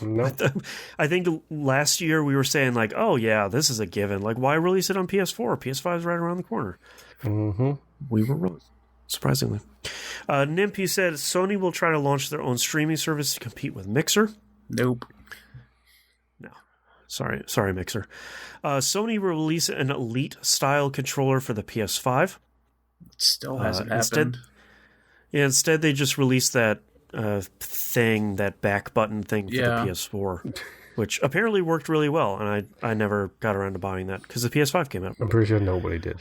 I think last year we were saying like, oh yeah, this is a given. Like, why release it on PS4? PS5 is right around the corner. Mm-hmm. We were wrong, surprisingly. Nimp, you said Sony will try to launch their own streaming service to compete with Mixer. Nope. No. Sorry, Mixer. Sony will release an Elite-style controller for the PS5. Still hasn't happened. Instead, they just released that that back button thing for the PS4, which apparently worked really well, and I never got around to buying that because the PS5 came out. I'm pretty sure nobody did.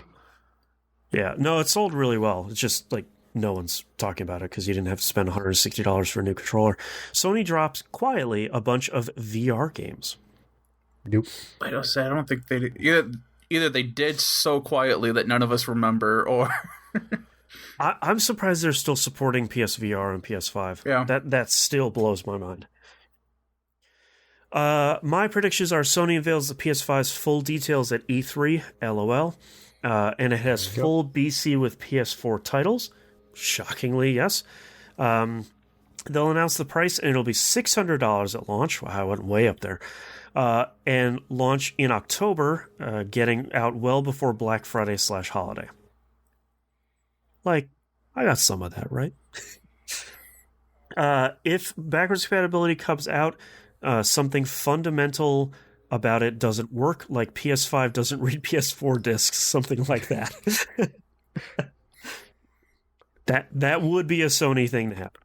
Yeah, no, it sold really well. It's just like no one's talking about it because you didn't have to spend $160 for a new controller. Sony drops quietly a bunch of VR games. Nope. I don't think they did. Either they did so quietly that none of us remember, or I'm surprised they're still supporting PSVR and PS5. Yeah. That still blows my mind. My predictions are Sony unveils the PS5's full details at E3, LOL, and it has full BC with PS4 titles. Shockingly, yes. They'll announce the price, and it'll be $600 at launch. Wow, I went way up there. And launch in October, getting out well before Black Friday/holiday. Like, I got some of that, right? If backwards compatibility comes out, something fundamental about it doesn't work, like PS5 doesn't read PS4 discs, something like that. That would be a Sony thing to happen.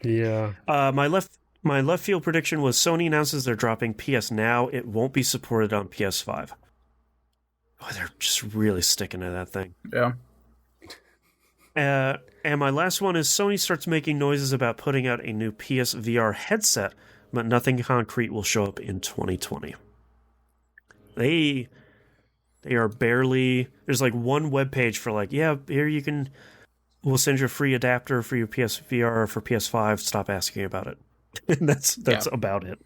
Yeah. My left field prediction was Sony announces they're dropping PS Now. It won't be supported on PS5. Oh, they're just really sticking to that thing. Yeah. And my last one is Sony starts making noises about putting out a new PSVR headset, but nothing concrete will show up in 2020. They are barely... There's like one webpage for like, yeah, here we'll send you a free adapter for your PSVR for PS5. Stop asking about it. And that's about it.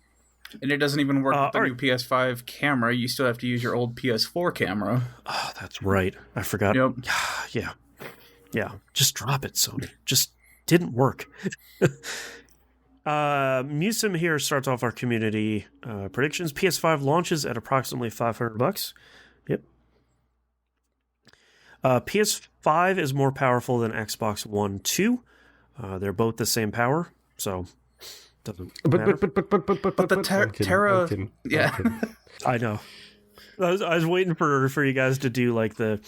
And it doesn't even work with the new PS5 camera. You still have to use your old PS4 camera. Oh, that's right. I forgot. Yep. Yeah. Just drop it, Sony. Just didn't work. Musim here starts off our community predictions. PS5 launches at approximately $500. Yep. PS5 is more powerful than Xbox One 2. They're both the same power, so doesn't matter. But the Terra... Yeah. I know. I was waiting for you guys to do like the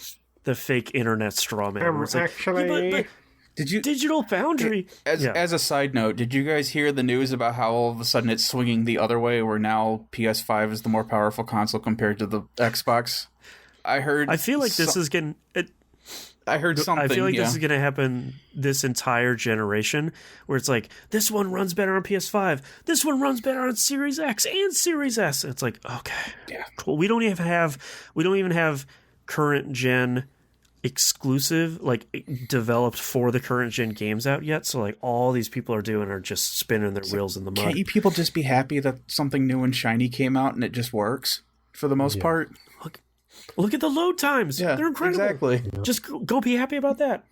fake internet straw man. Actually... Did you Digital Foundry? As a side note, did you guys hear the news about how all of a sudden it's swinging the other way, where now PS5 is the more powerful console compared to the Xbox? I feel like this is getting. I heard something. I feel like this is going to happen this entire generation, where it's like this one runs better on PS5, this one runs better on Series X and Series S. It's like, okay, yeah, cool. We don't even have current gen exclusive, like developed for the current gen games out yet. So like all these people are doing are just spinning their wheels in the mud. Can't you people just be happy that something new and shiny came out and it just works for the most part? Look at the load times. Yeah, they're incredible. Exactly. Just go be happy about that.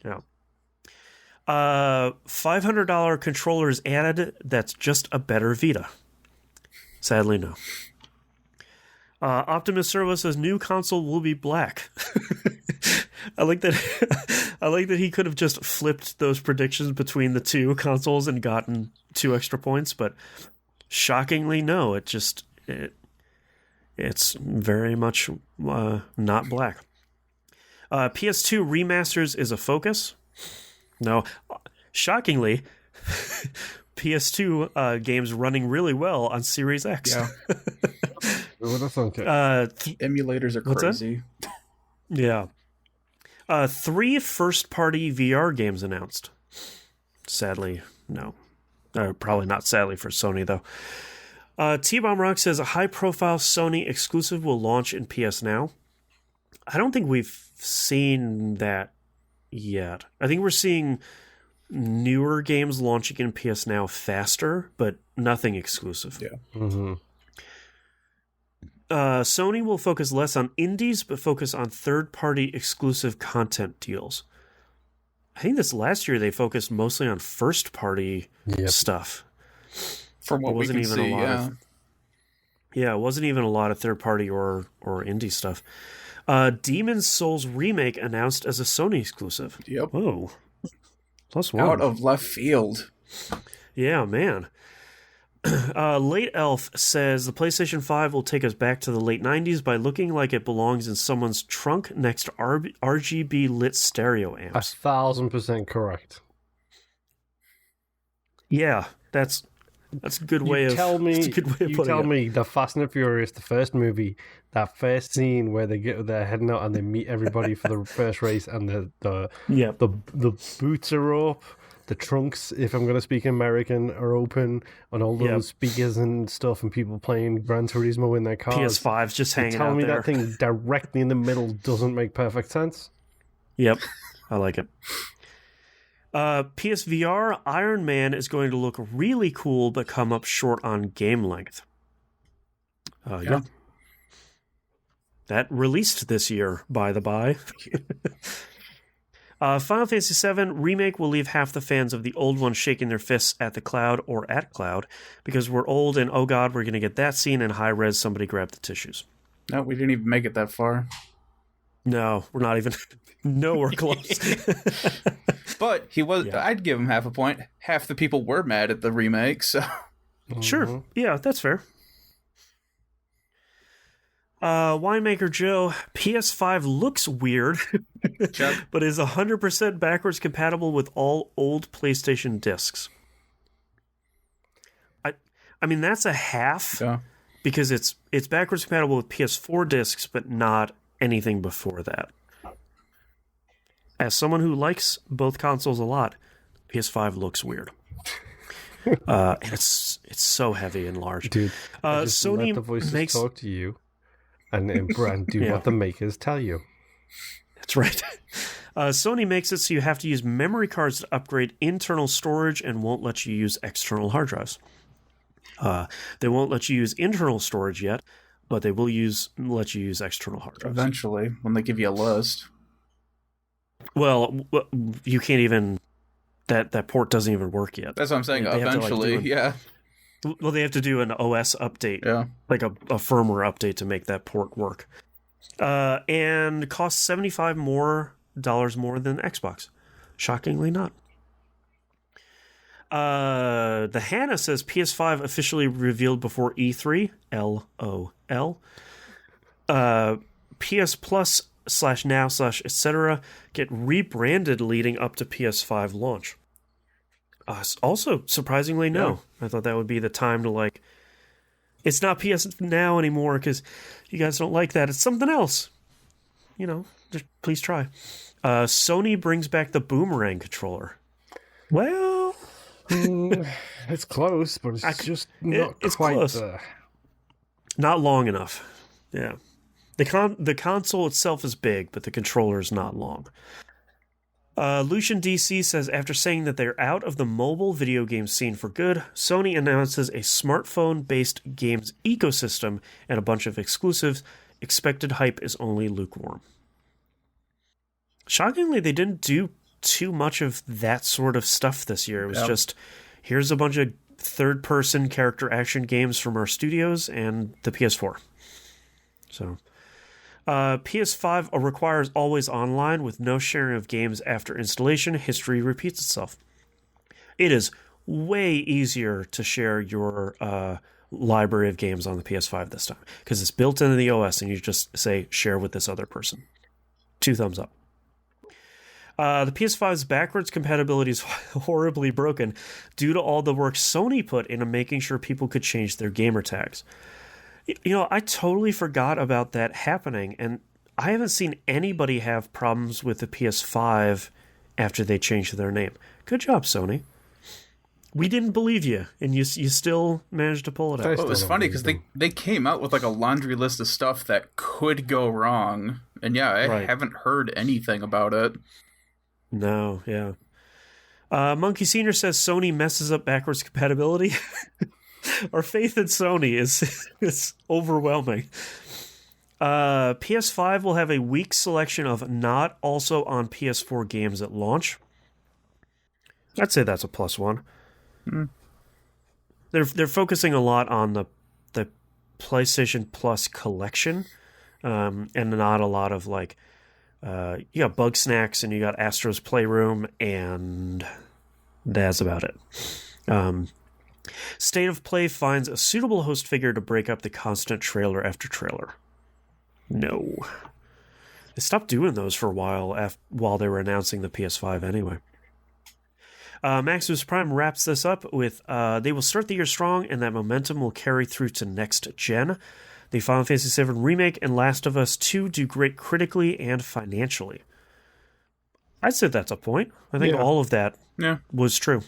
Yeah. $500 controller is added. That's just a better Vita. Sadly, no. Optimus Servo says new console will be black. I like that. I like that he could have just flipped those predictions between the two consoles and gotten 2 extra points, but shockingly, no. It's very much not black. PS2 remasters is a focus. No, shockingly, PS2 games running really well on Series X. Yeah. Emulators are crazy. Yeah. 3 first-party VR games announced. Sadly, no. Probably not sadly for Sony, though. T-Bomb Rock says a high-profile Sony exclusive will launch in PS Now. I don't think we've seen that yet. I think we're seeing newer games launching in PS Now faster, but nothing exclusive. Yeah. Mm-hmm. Sony will focus less on indies, but focus on third-party exclusive content deals. I think this last year they focused mostly on first-party stuff. From what we can see, yeah. It wasn't even a lot of third-party or indie stuff. Demon's Souls Remake announced as a Sony exclusive. Yep. Whoa. +1. Out of left field. Yeah, man. Late Elf says the PlayStation 5 will take us back to the late 90s by looking like it belongs in someone's trunk next to RGB lit stereo amps. 1,000% correct. Yeah, that's a good way of putting it. You tell me the Fast and the Furious, the first movie, that first scene where they're heading out and they meet everybody for the first race, and the boots are up, the trunks, if I'm going to speak American, are open, and all those speakers and stuff, and people playing Gran Turismo in their cars. PS5's just hanging out there. Tell me that thing directly in the middle doesn't make perfect sense? Yep. I like it. PSVR, Iron Man is going to look really cool, but come up short on game length. Yeah. That released this year, by the by. Final Fantasy VII Remake will leave half the fans of the old one shaking their fists at the Cloud or at Cloud because we're old and, oh god, we're going to get that scene in high res, somebody grab the tissues. No, we didn't even make it that far. No, we're not even nowhere close. But he was. Yeah. I'd give him half a point. Half the people were mad at the remake, so... Sure. Yeah, that's fair. Winemaker Joe, PS5 looks weird, but is 100% backwards compatible with all old PlayStation discs. I mean, that's a half, because it's backwards compatible with PS4 discs, but not anything before that. As someone who likes both consoles a lot, PS5 looks weird. And it's so heavy and large. Dude, Sony let the voices talk to you. And do what the makers tell you. That's right. Sony makes it so you have to use memory cards to upgrade internal storage and won't let you use external hard drives. They won't let you use internal storage yet, but they will let you use external hard drives. Eventually, when they give you a list. Well, you can't even... That port doesn't even work yet. That's what I'm saying. Eventually, yeah. Well, they have to do an OS update, like a firmware update to make that port work. And costs $75 more than Xbox. Shockingly not. The Hannah says PS5 officially revealed before E3. LOL. PS Plus /now/ etc. get rebranded leading up to PS5 launch. Also, surprisingly, no. I thought that would be the time to, like... It's not PS Now anymore because you guys don't like that. It's something else. You know, just please try. Sony brings back the Boomerang controller. Well... it's close, but it's just not quite close. There. Not long enough. Yeah. The console itself is big, but the controller is not long. Lucian DC says, after saying that they're out of the mobile video game scene for good, Sony announces a smartphone-based games ecosystem and a bunch of exclusives. Expected hype is only lukewarm. Shockingly, they didn't do too much of that sort of stuff this year. It was just, here's a bunch of third-person character action games from our studios and the PS4. So... PS5 requires always online with no sharing of games after installation. History repeats itself. It is way easier to share your library of games on the PS5 this time because it's built into the OS and you just say share with this other person. 2 thumbs up. The PS5's backwards compatibility is horribly broken due to all the work Sony put into making sure people could change their gamer tags. You know, I totally forgot about that happening, and I haven't seen anybody have problems with the PS5 after they changed their name. Good job, Sony. We didn't believe you, and you still managed to pull it out. Well, it was funny because they came out with like a laundry list of stuff that could go wrong, and I haven't heard anything about it. No, yeah. Monkey Senior says Sony messes up backwards compatibility. Our faith in Sony is overwhelming. PS5 will have a weak selection of not also on PS4 games at launch. I'd say that's a +1. They're focusing a lot on the PlayStation Plus collection, and not a lot of like you got Bug Snacks and you got Astro's Playroom, and that's about it. State of Play finds a suitable host figure to break up the constant trailer after trailer. No. They stopped doing those for a while they were announcing the PS5 anyway. Maximus Prime wraps this up with, they will start the year strong and that momentum will carry through to next gen. The Final Fantasy VII Remake and Last of Us 2 do great critically and financially. I'd say that's a point. I think all of that was true.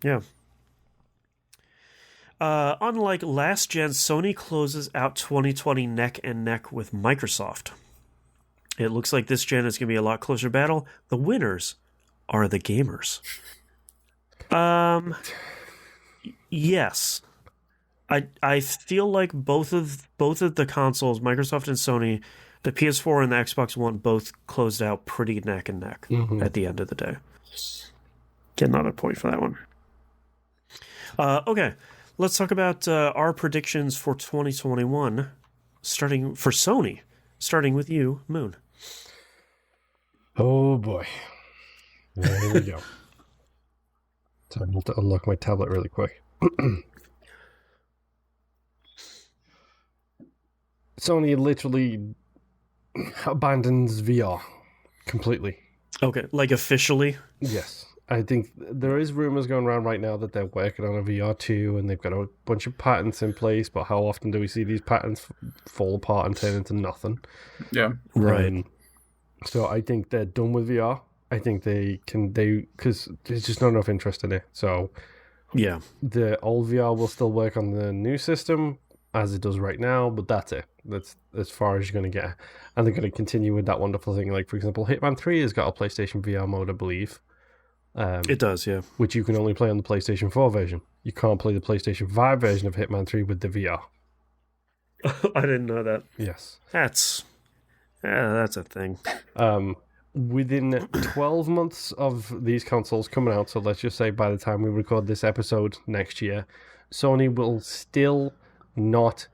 Yeah. Unlike last gen, Sony closes out 2020 neck and neck with Microsoft. it looks like this gen is going to be a lot closer battle. The winners are the gamers. Yes. I feel like both of the consoles, Microsoft and Sony, the PS4 and the Xbox One, both closed out pretty neck and neck at the end of the day. Get another point for that one. Okay, let's talk about our predictions for 2021, starting for Sony. Starting with you, Moon. Oh boy. There we go. So I need to unlock my tablet really quick. Sony literally abandons VR completely. Okay, like officially? Yes. I think there is rumors going around right now that they're working on a VR2 and they've got a bunch of patents in place, but how often do we see these patents fall apart and turn into nothing? Yeah. Right. So I think they're done with VR. I think because there's just not enough interest in it. So yeah, the old VR will still work on the new system as it does right now, but that's it. That's as far as you're going to get. And they're going to continue with that wonderful thing. Like, for example, Hitman 3 has got a PlayStation VR mode, I believe. It does, yeah. Which you can only play on the PlayStation 4 version. You can't play the PlayStation 5 version of Hitman 3 with the VR. I didn't know that. Yes. That's a thing. Within 12 months of these consoles coming out, so let's just say by the time we record this episode next year, Sony will still not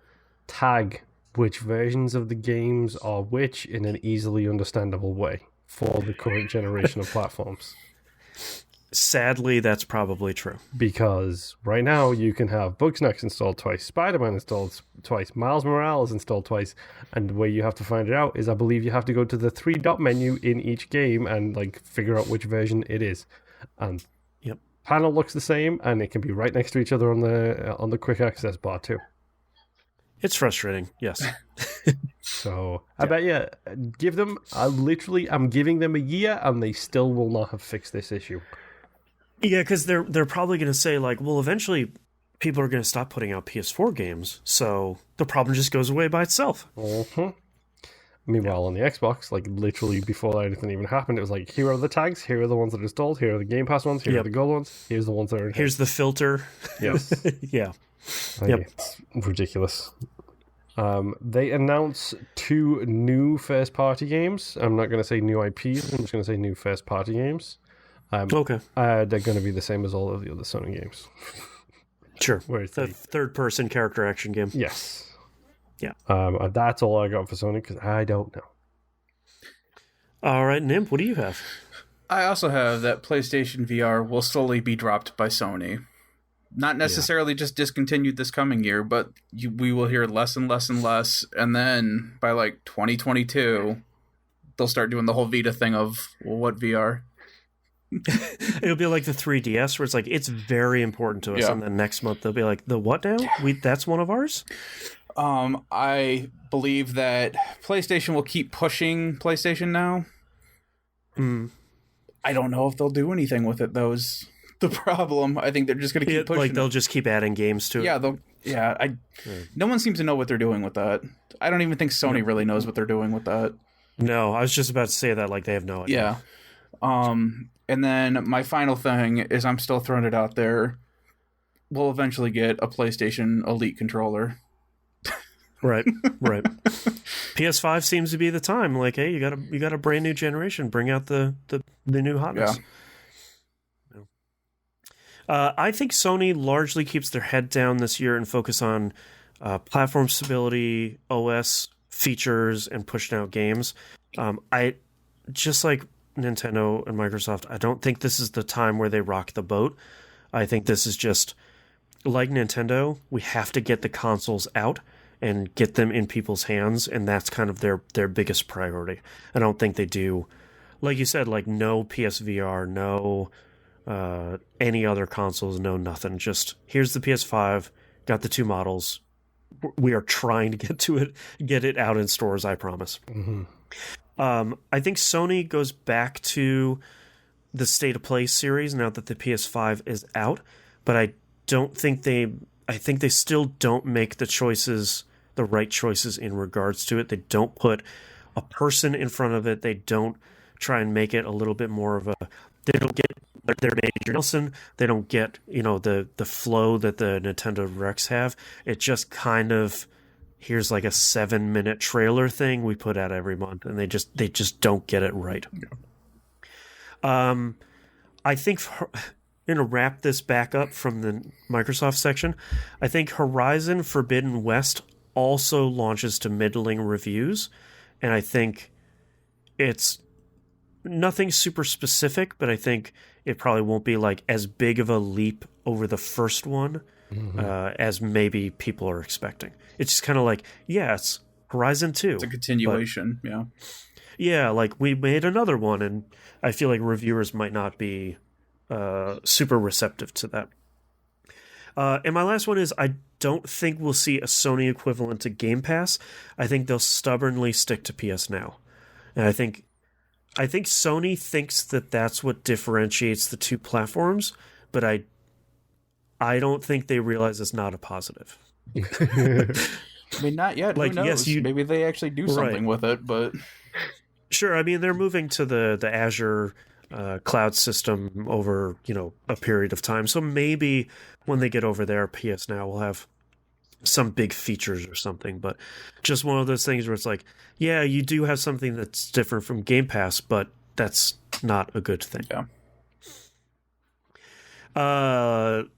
tag which versions of the games are which in an easily understandable way for the current generation of platforms. Sadly, that's probably true. Because right now you can have Bugsnax installed twice, Spider-Man installed twice, Miles Morales installed twice, and the way you have to find it out is I believe you have to go to the 3-dot menu in each game and like figure out which version it is. And panel looks the same, and it can be right next to each other on the quick access bar too. It's frustrating, yes. So I bet you give them I'm giving them a year, and they still will not have fixed this issue. Yeah, because they're probably going to say, like, well, eventually people are going to stop putting out PS4 games, so the problem just goes away by itself. Meanwhile, on the Xbox, like, literally before anything even happened, it was like, here are the tags, here are the ones that are installed, here are the Game Pass ones, here are the gold ones, here's the ones that are... Here's the filter. Yes. Yeah. It's ridiculous. They announced 2 new first-party games. I'm not going to say new IPs, I'm just going to say new first-party games. Okay. They're going to be the same as all of the other Sony games. Sure. Where it's the third-person character action game. Yes. Yeah. That's all I got for Sony because I don't know. All right, Nimp, what do you have? I also have that PlayStation VR will slowly be dropped by Sony. Not necessarily just discontinued this coming year, but we will hear less and less and less. And then by like 2022, they'll start doing the whole Vita thing of, well, what VR? It'll be like the 3DS where it's like, it's very important to us. Yeah. And then next month they'll be like, the what now? That's one of ours? I believe that PlayStation will keep pushing PlayStation Now. I don't know if they'll do anything with it, though, is the problem. I think they're just going to keep pushing. Like, they'll just keep adding games to it. No one seems to know what they're doing with that. I don't even think Sony really knows what they're doing with that. No, I was just about to say that, like, they have no idea. Yeah. And then my final thing is I'm still throwing it out there. We'll eventually get a PlayStation Elite controller. Right. PS5 seems to be the time. Like, hey, you got a brand new generation. Bring out the new hotness. Yeah. I think Sony largely keeps their head down this year and focus on platform stability, OS features, and pushing out games. I just like Nintendo and Microsoft, I don't think this is the time where they rock the boat. I think this is just like Nintendo. We have to get the consoles out and get them in people's hands, and that's kind of their biggest priority. I don't think they do, like you said, like no PSVR, no any other consoles, no nothing. Just here's the PS5, got the 2 models. We are trying to get it out in stores, I promise. Mm-hmm. I think Sony goes back to the State of Play series now that the PS5 is out, but I think they still don't make the right choices in regards to it. They don't put a person in front of it. They don't try and make it a little bit more of a. They don't get their Major Nelson. They don't get the flow that the Nintendo Directs have. It just kind of here's like a 7-minute trailer thing we put out every month, and they just don't get it right. Yeah. I think going to wrap this back up from the Microsoft section. I think Horizon Forbidden West also launches to middling reviews, and I think it's nothing super specific, but I think it probably won't be like as big of a leap over the first one as maybe people are expecting. It's just kind of like, yeah, it's Horizon 2. It's a continuation, yeah. Yeah, like we made another one, and I feel like reviewers might not be super receptive to that. And my last one is I don't think we'll see a Sony equivalent to Game Pass. I think they'll stubbornly stick to PS Now. And I think Sony thinks that that's what differentiates the two platforms, but I don't think they realize it's not a positive. I mean, not yet. Like, who knows? yes, Maybe they actually do something with it, but sure. I mean, they're moving to the Azure cloud system over a period of time, so maybe when they get over there, PS Now will have some big features or something. But just one of those things where it's like, yeah, you do have something that's different from Game Pass, but that's not a good thing. Yeah.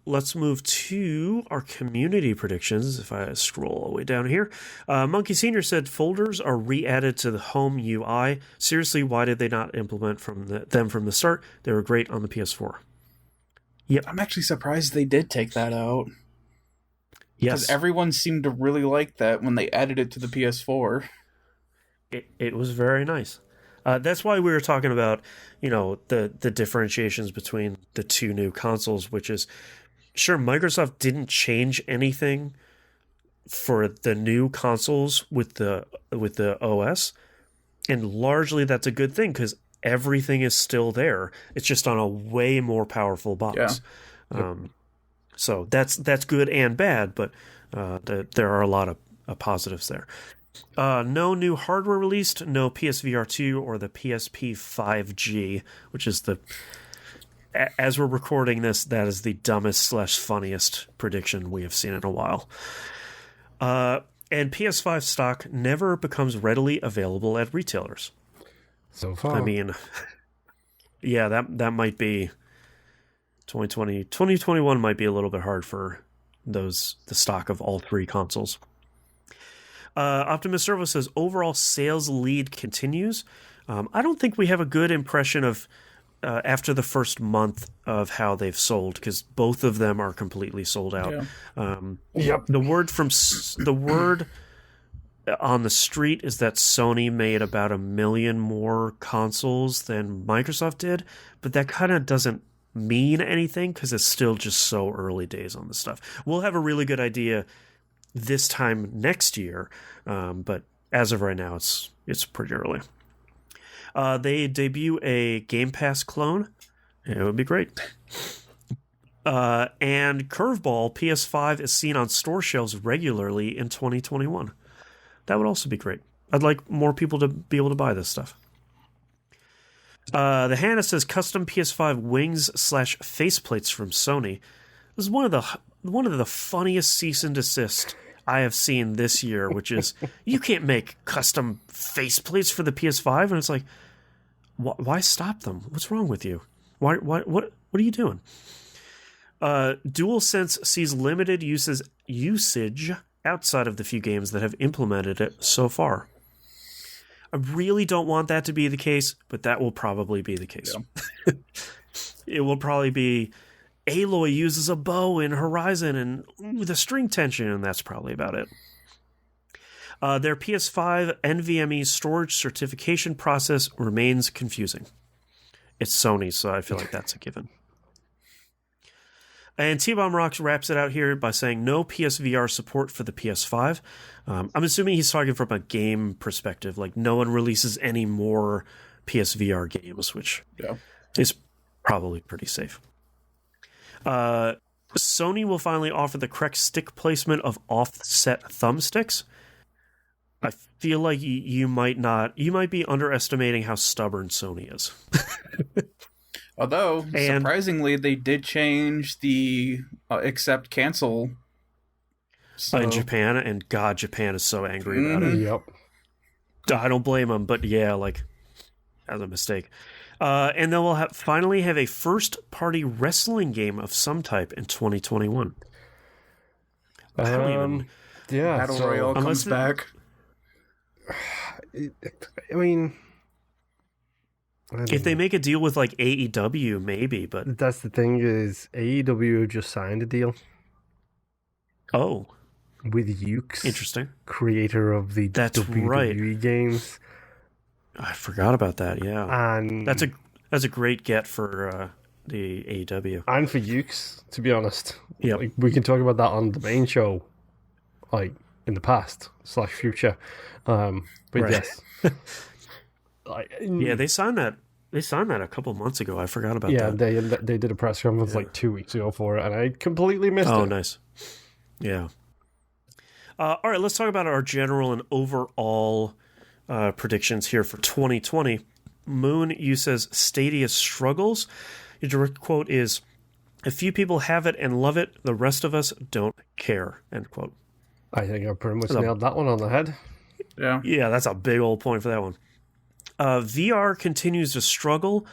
Let's move to our community predictions. If I scroll all the way down here, Monkey Senior said folders are re-added to the home UI. Seriously, why did they not implement them from the start? They were great on the PS4. Yep. I'm actually surprised they did take that out. Yes, because everyone seemed to really like that when they added it to the PS4. It was very nice. That's why we were talking about, the differentiations between the two new consoles, which is, sure, Microsoft didn't change anything for the new consoles with the OS, and largely that's a good thing because everything is still there. It's just on a way more powerful box. Yeah. So that's good and bad, but there are a lot of positives there. No new hardware released, no PSVR 2 or the PSP 5G, which is as we're recording this, that is the dumbest / funniest prediction we have seen in a while. And PS5 stock never becomes readily available at retailers. So far. I mean, yeah, that might be 2020. 2021 might be a little bit hard for the stock of all three consoles. Optimus Servo says overall sales lead continues. I don't think we have a good impression of after the first month of how they've sold, because both of them are completely sold out. Yeah. Yep. The word on the street is that Sony made about 1 million more consoles than Microsoft did, but that kind of doesn't mean anything because it's still just so early days on this stuff. We'll have a really good idea this time next year, but as of right now, it's pretty early. They debut a Game Pass clone. It would be great. And Curveball PS5 is seen on store shelves regularly in 2021. That would also be great. I'd like more people to be able to buy this stuff. The Hannah says custom PS5 wings / faceplates from Sony. This is one of the funniest cease and desist I have seen this year, which is you can't make custom faceplates for the PS5, and it's like, why stop them? What's wrong with you? What are you doing? DualSense sees limited usage outside of the few games that have implemented it so far. I really don't want that to be the case, but that will probably be the case. Yeah. It will probably be Aloy uses a bow in Horizon and the string tension, and that's probably about it. Their PS5 NVMe storage certification process remains confusing. It's Sony, so I feel like that's a given. And T-Bomb Rocks wraps it out here by saying no PSVR support for the PS5. I'm assuming he's talking from a game perspective, like no one releases any more PSVR games, which is probably pretty safe. Sony will finally offer the correct stick placement of offset thumbsticks. I feel like you might be underestimating how stubborn Sony is. Although, surprisingly, they did change the accept cancel in Japan, and God, Japan is so angry about it. Yep. I don't blame them, but yeah, like, that's a mistake. And then we'll finally have a first-party wrestling game of some type in 2021. Yeah, Battle Royale comes back. I mean, if they make a deal with like AEW, maybe, but that's the thing is AEW just signed a deal. Oh, with Ukes, interesting, creator of the WWE games. I forgot about that. Yeah, and that's a great get for the AEW and for Ukes. To be honest, yeah, like, we can talk about that on the main show, like in the past / future. But yes, yeah, they signed that. They signed that a couple months ago. I forgot about that. Yeah, they did a press conference like 2 weeks ago for it, and I completely missed it. Oh, nice. Yeah. All right, let's talk about our general and overall predictions here for 2020. Moon, you says Stadia struggles. Your direct quote is, "A few people have it and love it. The rest of us don't care." End quote. I think I pretty much nailed that one on the head. Yeah, that's a big old point for that one. VR continues to struggle,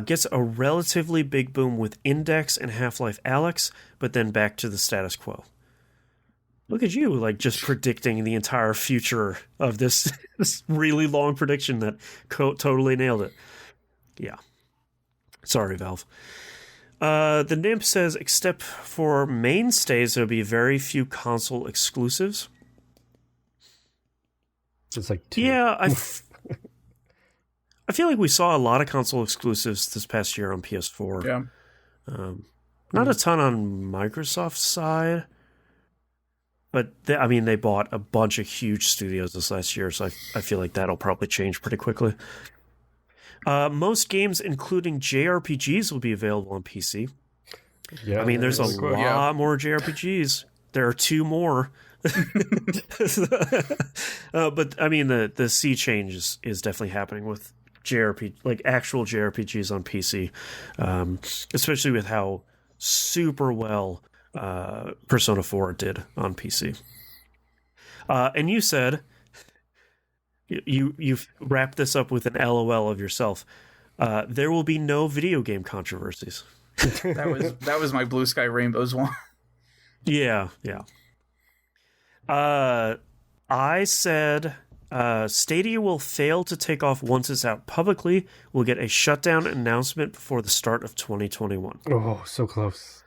gets a relatively big boom with Index and Half-Life Alyx, but then back to the status quo. Look at you, like, just predicting the entire future of this, this really long prediction that totally nailed it. Yeah. Sorry, Valve. The Nymph says, except for mainstays, there'll be very few console exclusives. It's like 2. Yeah, I feel like we saw a lot of console exclusives this past year on PS4. Yeah. Not a ton on Microsoft's side, but they bought a bunch of huge studios this last year, so I feel like that'll probably change pretty quickly. Most games, including JRPGs, will be available on PC. Yeah, there's a lot more JRPGs. There are 2 more. But the sea change is definitely happening with actual JRPGs on PC, especially with how super well Persona 4 did on PC. And you said you've wrapped this up with an LOL of yourself. There will be no video game controversies. That was my Blue Sky Rainbows one. Yeah. I said Stadia will fail to take off once it's out publicly. We'll get a shutdown announcement before the start of 2021. Oh, so close.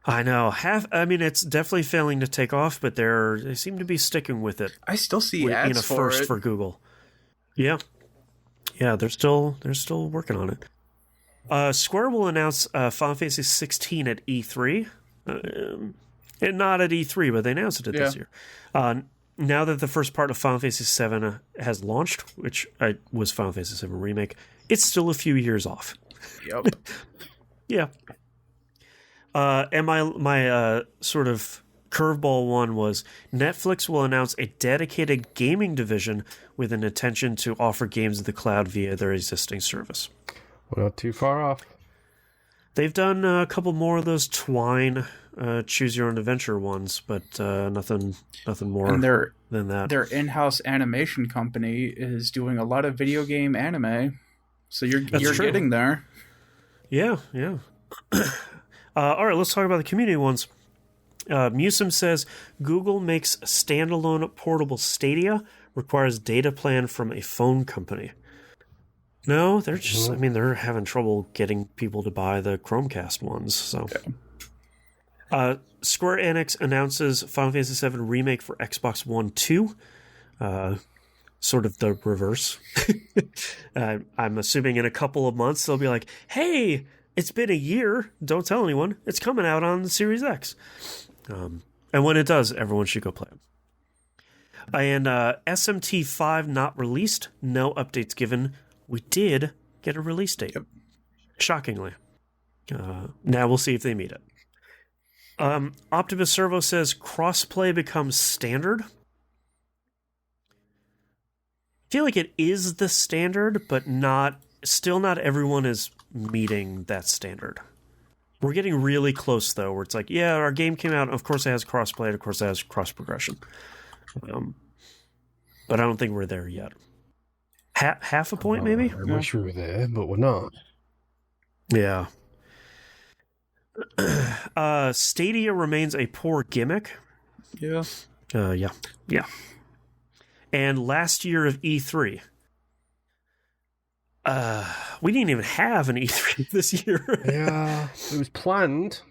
I know. It's definitely failing to take off, but they seem to be sticking with it. I still see ads in a for first it. for Google. Yeah, they're still working on it. Square will announce Final Fantasy 16 at E3. And not at E3, but they announced it this year. Now that the first part of Final Fantasy 7 has launched, which was Final Fantasy 7 Remake, it's still a few years off. Yep. Yeah. And my sort of curveball one was Netflix will announce a dedicated gaming division with an intention to offer games in the cloud via their existing service. We're not too far off. They've done a couple more of those Twine choose your own adventure ones, but nothing more than that. Their in-house animation company is doing a lot of video game anime, so you're getting there. Yeah. All right, let's talk about the community ones. Musim says Google makes standalone portable Stadia, requires data plan from a phone company. No, they're just. They're having trouble getting people to buy the Chromecast ones. So. Yeah. Square Enix announces Final Fantasy VII Remake for Xbox One 2. Sort of the reverse. I'm assuming in a couple of months they'll be like, hey, it's been a year. Don't tell anyone. It's coming out on the Series X. And when it does, everyone should go play it. And SMT5 not released. No updates given. We did get a release date. Yep. Shockingly. Now we'll see if they meet it. Optimus Servo says crossplay becomes standard. feel like it is the standard, but still not everyone is meeting that standard. We're getting really close, though, where it's like, yeah, our game came out, of course it has crossplay, of course it has cross-progression. But I don't think we're there yet. Half a point, maybe? I wish we were there, but we're not. Yeah. Stadia remains a poor gimmick. Yeah. Yeah. And last year of E3. We didn't even have an E3 this year. Yeah, it was planned.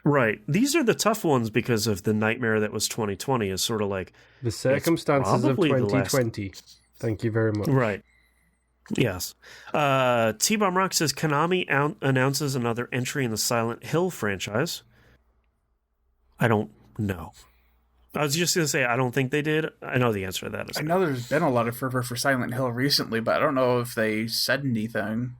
Right. These are the tough ones because of the nightmare that was 2020 is sort of like... The circumstances of 2020. Thank you very much. Right. Yes. T-Bomb Rock says Konami announces another entry in the Silent Hill franchise. I don't know. I was just going to say, I don't think they did. I know the answer to that. I know there's been a lot of fervor for Silent Hill recently, but I don't know if they said anything.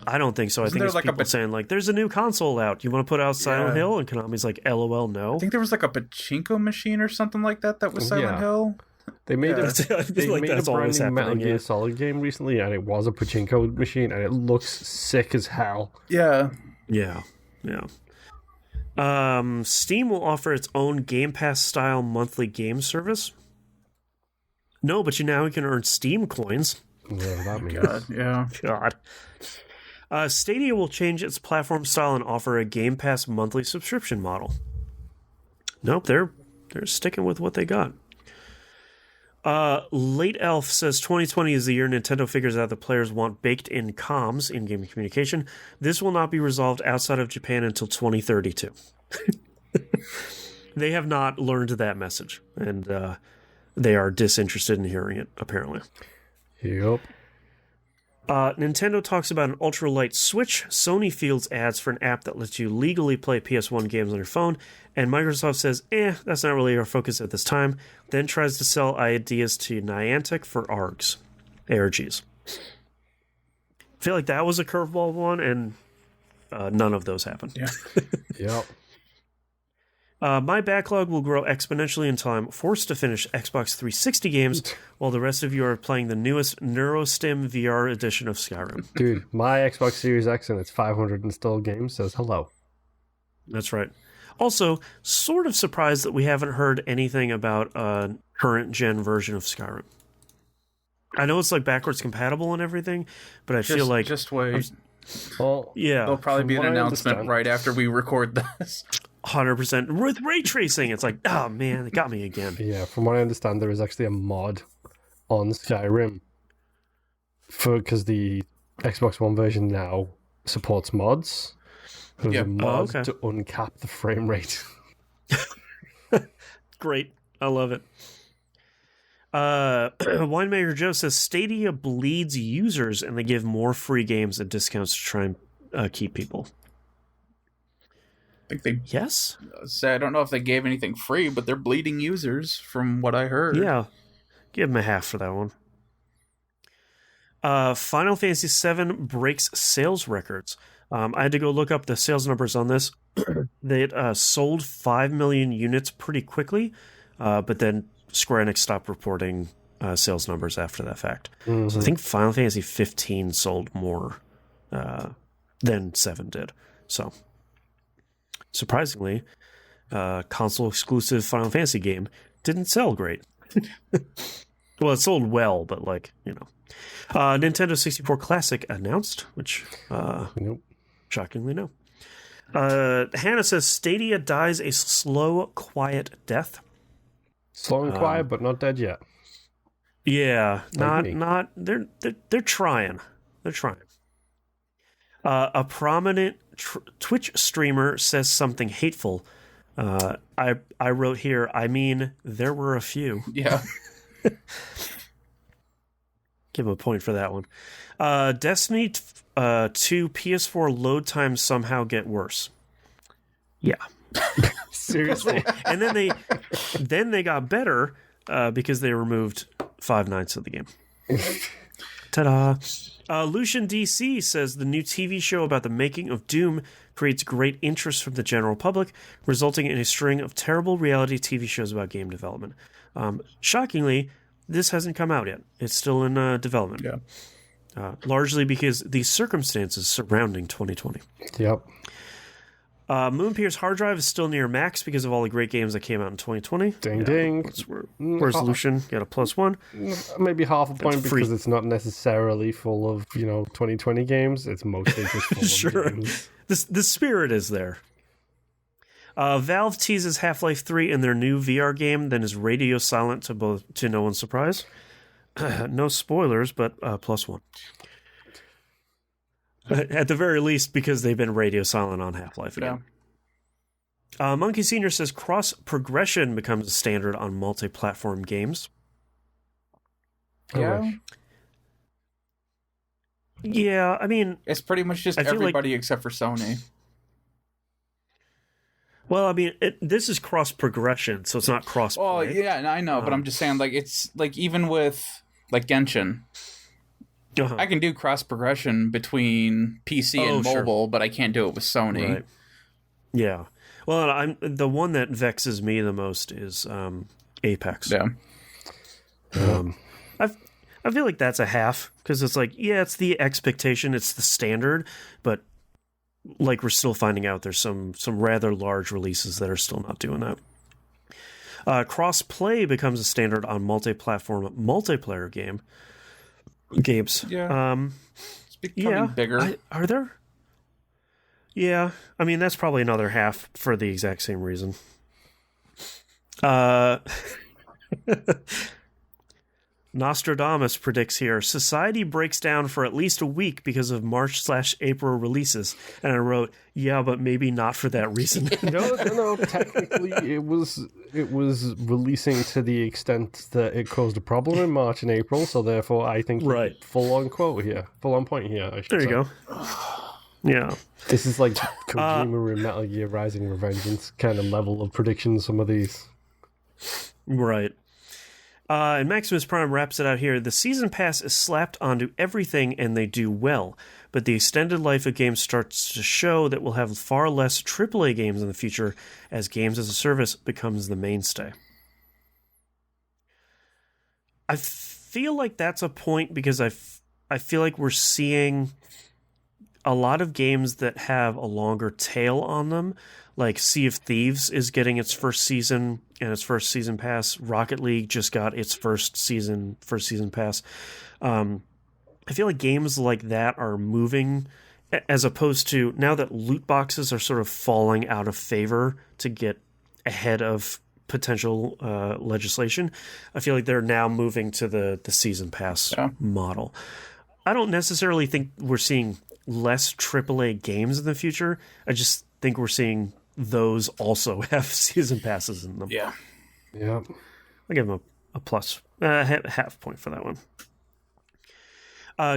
I don't think so. I think it's like people saying, like, there's a new console out. You want to put out Silent Hill? And Konami's like, LOL, no. I think there was like a pachinko machine or something like that was Silent Hill. They made a brand new Metal Gear Yeah. Solid game recently, and it was a pachinko machine, and it looks sick as hell. Yeah. Steam will offer its own Game Pass-style monthly game service. No, but now you can earn Steam coins. Yeah, that means. God, yeah. God. Stadia will change its platform style and offer a Game Pass monthly subscription model. Nope, they're sticking with what they got. Late Elf says 2020 is the year Nintendo figures out the players want baked-in comms, in-game communication. This will not be resolved outside of Japan until 2032. They have not learned that message, and they are disinterested in hearing it, apparently. Yep. Nintendo talks about an ultralight Switch. Sony fields ads for an app that lets you legally play PS1 games on your phone. And Microsoft says, that's not really our focus at this time. Then tries to sell ideas to Niantic for ARGs. I feel like that was a curveball one, and none of those happened. Yeah. Yep. My backlog will grow exponentially until I'm forced to finish Xbox 360 games while the rest of you are playing the newest NeuroStim VR edition of Skyrim. Dude, my Xbox Series X and its 500 installed games says hello. That's right. Also, sort of surprised that we haven't heard anything about a current gen version of Skyrim. I know it's like backwards compatible and everything, but I feel like... Just wait. Well, yeah. There'll probably be an announcement right after we record this. 100% with ray tracing. It's like, oh man, it got me again. Yeah, from what I understand, there is actually a mod on Skyrim because the Xbox One version now supports mods. There's a mod to uncap the frame rate. Great, I love it. Winemaker Joe says Stadia bleeds users and they give more free games and discounts to try and keep people. I think they yes. I don't know if they gave anything free, but they're bleeding users from what I heard. Yeah, give them a half for that one. Final Fantasy VII breaks sales records. I had to go look up the sales numbers on this. They sold 5 million units pretty quickly, but then Square Enix stopped reporting sales numbers after that fact. Mm-hmm. So I think Final Fantasy 15 sold more than 7 did. So surprisingly, console exclusive Final Fantasy game didn't sell great. Well, it sold well, but Nintendo 64 Classic announced, which shockingly no. Hannah says Stadia dies a slow, quiet death. Slow and quiet, but not dead yet. Yeah, not. They're trying. They're trying. A prominent Twitch streamer says something hateful. I wrote here. I mean, there were a few. Yeah. Give him a point for that one. Destiny 2 PS4 load times somehow get worse. Yeah. Seriously. And then they got better because they removed 5 nights of the game. Ta-da. Lucian DC says the new TV show about the making of Doom creates great interest from the general public, resulting in a string of terrible reality TV shows about game development. Shockingly, this hasn't come out yet. It's still in development. Yeah. Largely because the circumstances surrounding 2020. Yep. Moonpier's hard drive is still near max because of all the great games that came out in 2020. Ding. Resolution, get a +1. Maybe half a point because it's not necessarily full of, 2020 games. It's mostly just full of games. The spirit is there. Valve teases Half-Life 3 in their new VR game, then is radio silent to no one's surprise. No spoilers, but +1. At the very least, because they've been radio silent on Half-Life again. Yeah. Monkey Senior says cross-progression becomes a standard on multi-platform games. Yeah. Yeah, I mean... It's pretty much just everybody except for Sony. Well, I mean, this is cross-progression, so it's not cross-play. Oh, yeah, I know, but I'm just saying, it's even with, Genshin... Uh-huh. I can do cross-progression between PC and mobile, but I can't do it with Sony. Right. Yeah. Well, the one that vexes me the most is Apex. Yeah. I feel like that's a half, because it's it's the expectation, it's the standard, but we're still finding out there's some rather large releases that are still not doing that. Cross-play becomes a standard on multi-platform multiplayer games. Yeah. It's becoming bigger. Are there? Yeah. I mean, that's probably another half for the exact same reason. Nostradamus predicts here, society breaks down for at least a week because of March/April releases. And I wrote, yeah, but maybe not for that reason. No. Technically, it was releasing to the extent that it caused a problem in March and April. So therefore, I think full on point here. I should say. There you go. Yeah. This is like Kojima in Metal Gear Rising: Revengeance kind of level of predictions. Some of these. Right. And Maximus Prime wraps it out here. The Season Pass is slapped onto everything and they do well, but the extended life of games starts to show that we'll have far less AAA games in the future as games as a service becomes the mainstay. I feel like that's a point because I feel like we're seeing a lot of games that have a longer tail on them. Like Sea of Thieves is getting its first season and its first season pass. Rocket League just got its first season pass. I feel like games like that are moving, as opposed to now that loot boxes are sort of falling out of favor to get ahead of potential legislation. I feel like they're now moving to the season pass model. I don't necessarily think we're seeing less AAA games in the future. I just think we're seeing those also have season passes in them. Yeah. I'll give them a plus, half point for that one.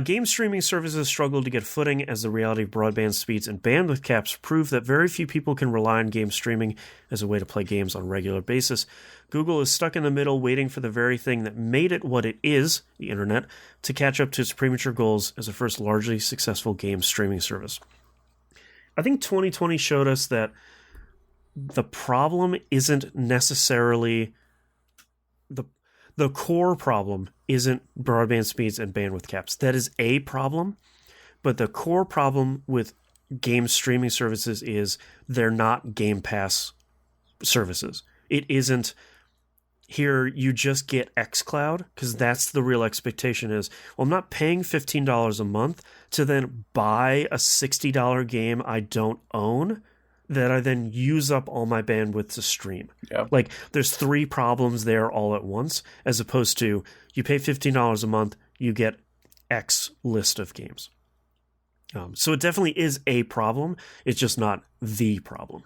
Game streaming services struggle to get footing as the reality of broadband speeds and bandwidth caps prove that very few people can rely on game streaming as a way to play games on a regular basis. Google is stuck in the middle waiting for the very thing that made it what it is, the internet, to catch up to its premature goals as the first largely successful game streaming service. I think 2020 showed us that the problem isn't necessarily the core problem isn't broadband speeds and bandwidth caps. That is a problem, but the core problem with game streaming services is they're not Game Pass services. It isn't here you just get xCloud, because that's the real expectation is, well, I'm not paying $15 a month to then buy a $60 game I don't own that I then use up all my bandwidth to stream. Yep. Like, there's three problems there all at once, as opposed to you pay $15 a month, you get X list of games. So it definitely is a problem. It's just not the problem.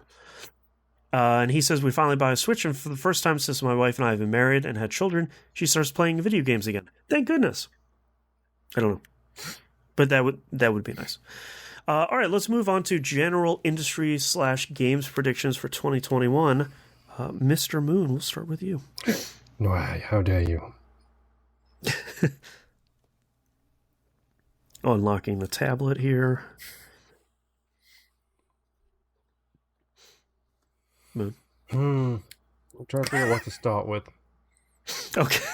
And he says, we finally buy a Switch, and for the first time since my wife and I have been married and had children, she starts playing video games again. Thank goodness. I don't know. But that would be nice. All right, let's move on to general industry / games predictions for 2021. Mr. Moon, we'll start with you. Why? How dare you? Unlocking the tablet here. Moon. I'm trying to figure out what to start with. Okay.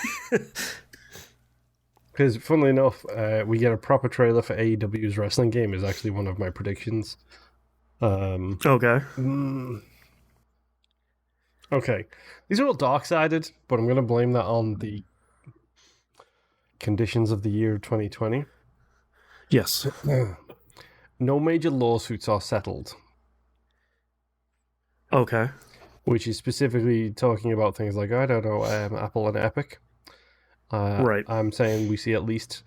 Because, funnily enough, we get a proper trailer for AEW's wrestling game is actually one of my predictions. Okay. Okay. These are all dark-sided, but I'm going to blame that on the conditions of the year 2020. Yes. No major lawsuits are settled. Okay. Which is specifically talking about things like, I don't know, Apple and Epic. Right. I'm saying we see at least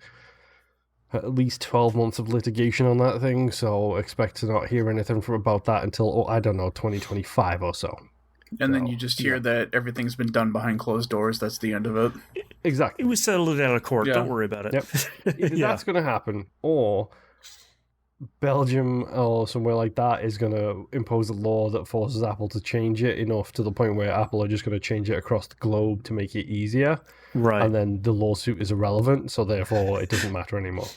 12 months of litigation on that thing, so expect to not hear anything about that until, I don't know, 2025 or so. And then you just hear that everything's been done behind closed doors. That's the end of it. Exactly. We settled it out of court. Yeah. Don't worry about it. Yep. Either that's going to happen, or Belgium or somewhere like that is going to impose a law that forces Apple to change it enough to the point where Apple are just going to change it across the globe to make it easier. Right. And then the lawsuit is irrelevant, so therefore it doesn't matter anymore.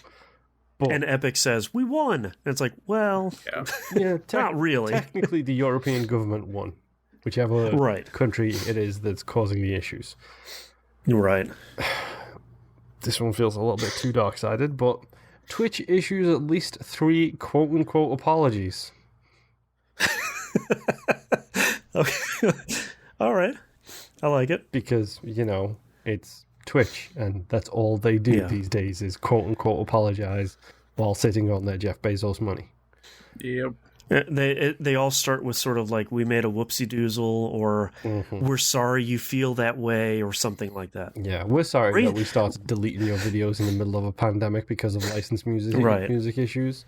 But, and Epic says, we won. And it's like, well, yeah, not really. Technically, the European government won. Whichever country it is that's causing the issues. Right. This one feels a little bit too dark-sided, but Twitch issues at least 3 quote-unquote apologies. Okay. All right. I like it. Because, it's Twitch, and that's all they do these days is quote-unquote apologize while sitting on their Jeff Bezos money. Yep. They all start with sort of like, we made a whoopsie doozle, or we're sorry you feel that way, or something like that. Yeah, we're sorry that we started deleting your videos in the middle of a pandemic because of licensed music issues.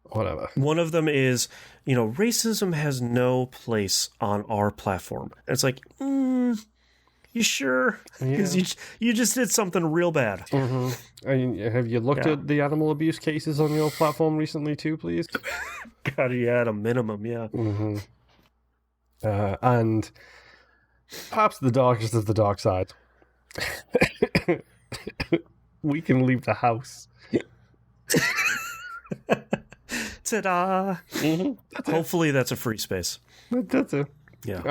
Whatever. One of them is, racism has no place on our platform. And it's like, you sure? Because you just did something real bad. Have you looked at the animal abuse cases on your platform recently too, please? God, at a minimum, yeah. And perhaps the darkest of the dark side. We can leave the house. Ta-da! Hopefully that's a free space. That's it. Yeah.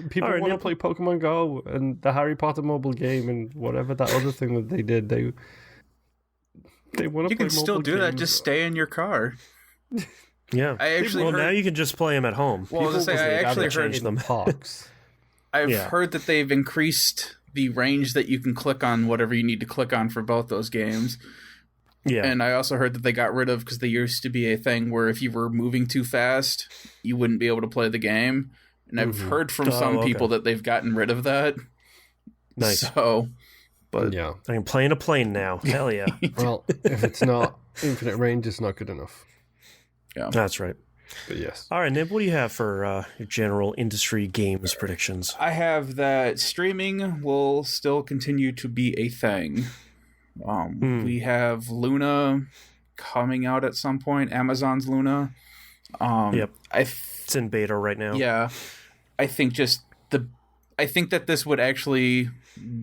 People want to play Pokemon Go and the Harry Potter mobile game and whatever that other thing that they did. They want to play mobile games. You can still do that. Just stay in your car. Yeah. Now you can just play them at home. Well, I actually heard them parks. I've heard that they've increased the range that you can click on whatever you need to click on for both those games. Yeah. And I also heard that they got rid of, because there used to be a thing where if you were moving too fast, you wouldn't be able to play the game. And I've heard from some people that they've gotten rid of that. Nice. So, but I can play in a plane now. Hell yeah. Well, if it's not infinite range, it's not good enough. Yeah. That's right. But yes. All right, Nib, what do you have for your general industry games predictions? I have that streaming will still continue to be a thing. We have Luna coming out at some point, Amazon's Luna. Yep. It's in beta right now. Yeah. I think that this would actually,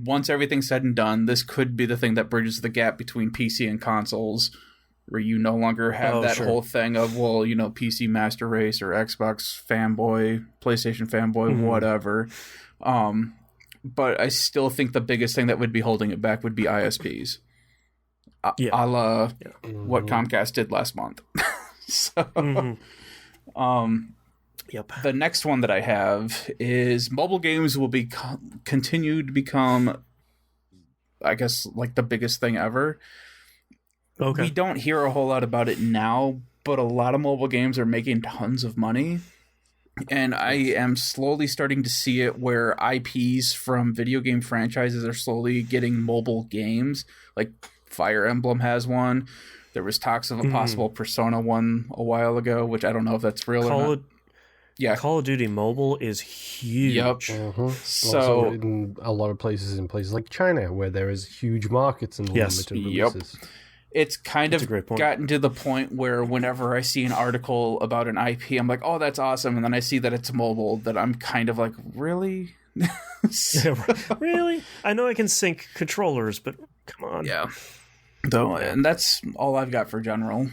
once everything's said and done, this could be the thing that bridges the gap between PC and consoles, where you no longer have whole thing of, PC master race or Xbox fanboy, PlayStation fanboy, whatever. But I still think the biggest thing that would be holding it back would be ISPs. A la what Comcast did last month. So, the next one that I have is mobile games will be continue to become, I guess, like the biggest thing ever. Okay. We don't hear a whole lot about it now, but a lot of mobile games are making tons of money. And I am slowly starting to see it where IPs from video game franchises are slowly getting mobile games. Like Fire Emblem has one. There was talks of a possible Persona one a while ago, which I don't know if that's real or not. Call of Duty Mobile is huge. Yep. So also in a lot of places like China, where there is huge markets and limited releases. It's kind of gotten to the point where whenever I see an article about an IP, I'm like, oh, that's awesome. And then I see that it's mobile, that I'm kind of like, really? Really? I know I can sync controllers, but come on. Yeah. And that's all I've got for general.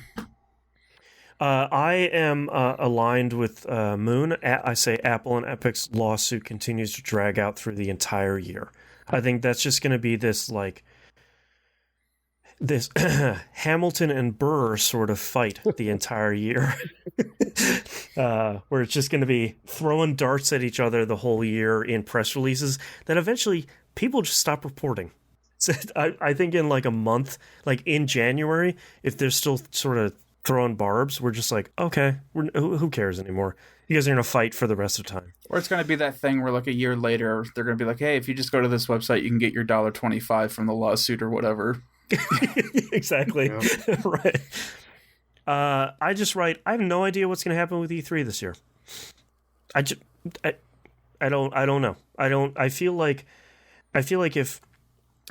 I am aligned with Moon. I say Apple and Epic's lawsuit continues to drag out through the entire year. I think that's just going to be this Hamilton and Burr sort of fight the entire year, where it's just going to be throwing darts at each other the whole year in press releases that eventually people just stop reporting. So I think in like a month, like in January, if they're still sort of throwing barbs, we're just like, okay, who cares anymore? You guys are going to fight for the rest of the time. Or it's going to be that thing where like a year later, they're going to be like, hey, if you just go to this website, you can get your $1.25 from the lawsuit or whatever. Exactly. Yeah. Right. I have no idea what's going to happen with E3 this year. I don't know. I feel like if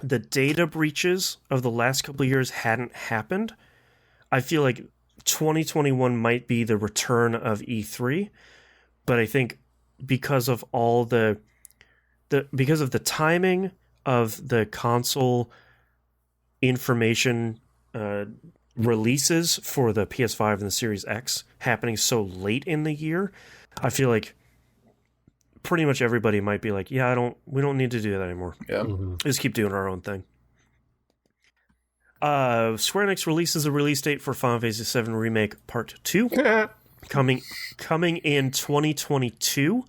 the data breaches of the last couple of years hadn't happened, I feel like 2021 might be the return of E3, but I think because of all because of the timing of the console information releases for the PS5 and the Series X happening so late in the year, I feel like pretty much everybody might be like, yeah, we don't need to do that anymore. Yeah. Mm-hmm. Just keep doing our own thing. Square Enix releases a release date for Final Fantasy VII Remake Part 2 coming in 2022.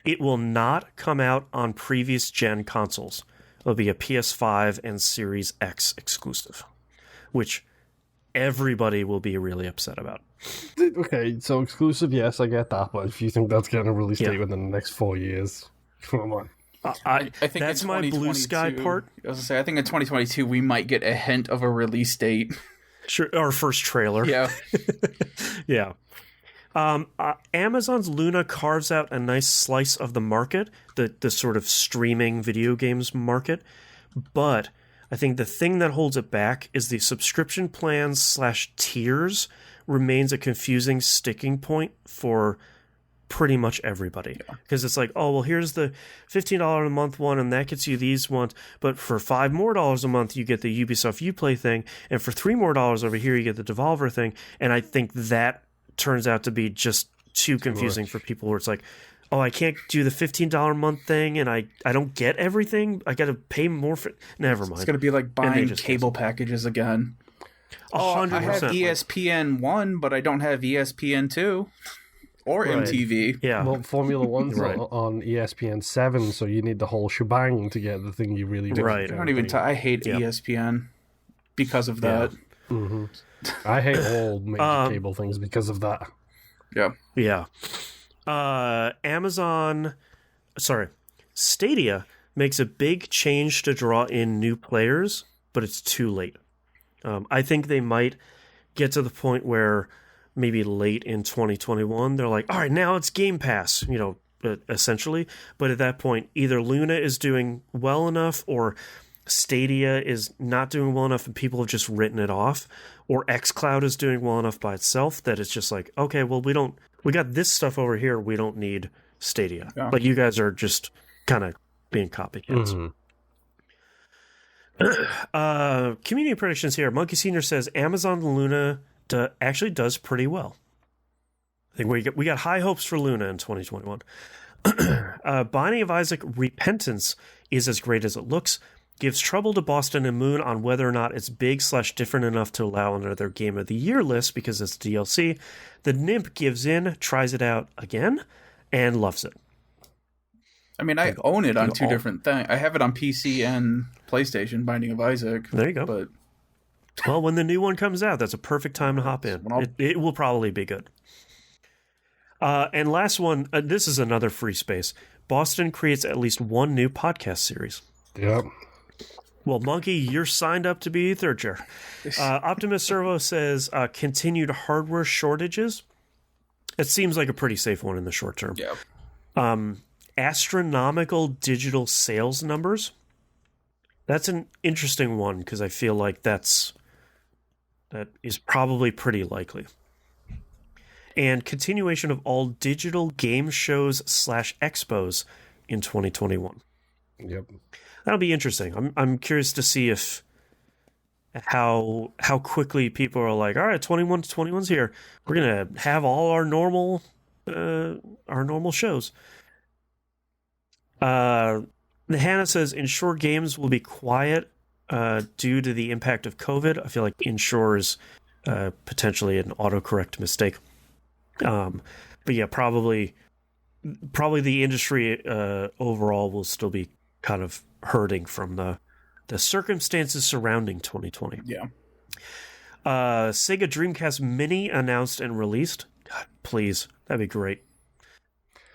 It will not come out on previous gen consoles. It'll be a PS5 and Series X exclusive, which everybody will be really upset about. Okay, so exclusive, yes, I get that, but if you think that's getting a release date within the next 4 years, come on. I think that's my blue sky part. I was gonna say, I think in 2022 we might get a hint of a release date. Sure, our first trailer. Yeah, yeah. Amazon's Luna carves out a nice slice of the market, the sort of streaming video games market, but I think the thing that holds it back is the subscription plans / tiers remains a confusing sticking point for pretty much everybody, because it's like, oh well, here's the $15 a month one and that gets you these ones, but for $5 more a month you get the Ubisoft Uplay thing, and for $3 more over here you get the Devolver thing, and I think that turns out to be just too confusing for people, where it's like, oh, I can't do the $15 a month thing and I don't get everything, I gotta pay more for never mind. It's gonna be like buying cable packages again. 100%. I have ESPN 1 but I don't have ESPN 2 or MTV. Yeah. Well, Formula One's on ESPN 7, so you need the whole shebang to get the thing you really want. Right. I don't even I hate ESPN because of that. Mm-hmm. I hate all major cable things because of that. Yeah. Yeah. Stadia makes a big change to draw in new players, but it's too late. I think they might get to the point where maybe late in 2021, they're like, all right, now it's Game Pass, essentially. But at that point, either Luna is doing well enough or Stadia is not doing well enough and people have just written it off, or xCloud is doing well enough by itself that it's just like, okay, well, we got this stuff over here, we don't need Stadia. Yeah. But you guys are just kind of being copycats. Mm-hmm. Community predictions here. Monkey Senior says Amazon Luna actually does pretty well. I think we got high hopes for Luna in 2021. Binding of Isaac Repentance is as great as it looks. Gives trouble to Boston and Moon on whether or not it's big / different enough to allow under their Game of the Year list because it's DLC. The Nimp gives in, tries it out again, and loves it. I mean, I own it on two different things. I have it on PC and PlayStation, Binding of Isaac. There you go. But well, when the new one comes out, that's a perfect time to hop in. It will probably be good. And last one, this is another free space. Boston creates at least one new podcast series. Yep. Well, Monkey, you're signed up to be third chair. Optimus Servo says continued hardware shortages. It seems like a pretty safe one in the short term. Yeah. Astronomical digital sales numbers. That's an interesting one because I feel like that is probably pretty likely. And continuation of all digital game shows / expos in 2021. Yep. That'll be interesting. I'm curious to see how quickly people are like, all right, 21's here. We're gonna have all our normal shows. The Hannah says, Ensure games will be quiet due to the impact of COVID. I feel like Ensure is potentially an autocorrect mistake. But yeah, probably the industry overall will still be kind of hurting from the circumstances surrounding 2020. Yeah. Sega Dreamcast Mini announced and released. God, please, that'd be great.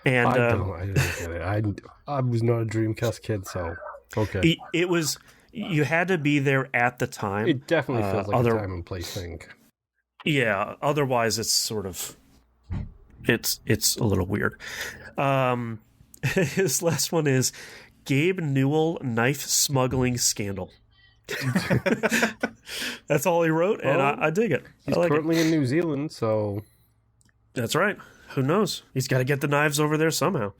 And I didn't get it. I was not a Dreamcast kid, so okay. It was, you had to be there at the time. It definitely feels like a time and place thing. Yeah, otherwise it's sort of it's a little weird. His last one is Gabe Newell knife smuggling scandal. That's all he wrote, and I dig it. He's currently in New Zealand, so that's right. Who knows? He's got to get the knives over there somehow.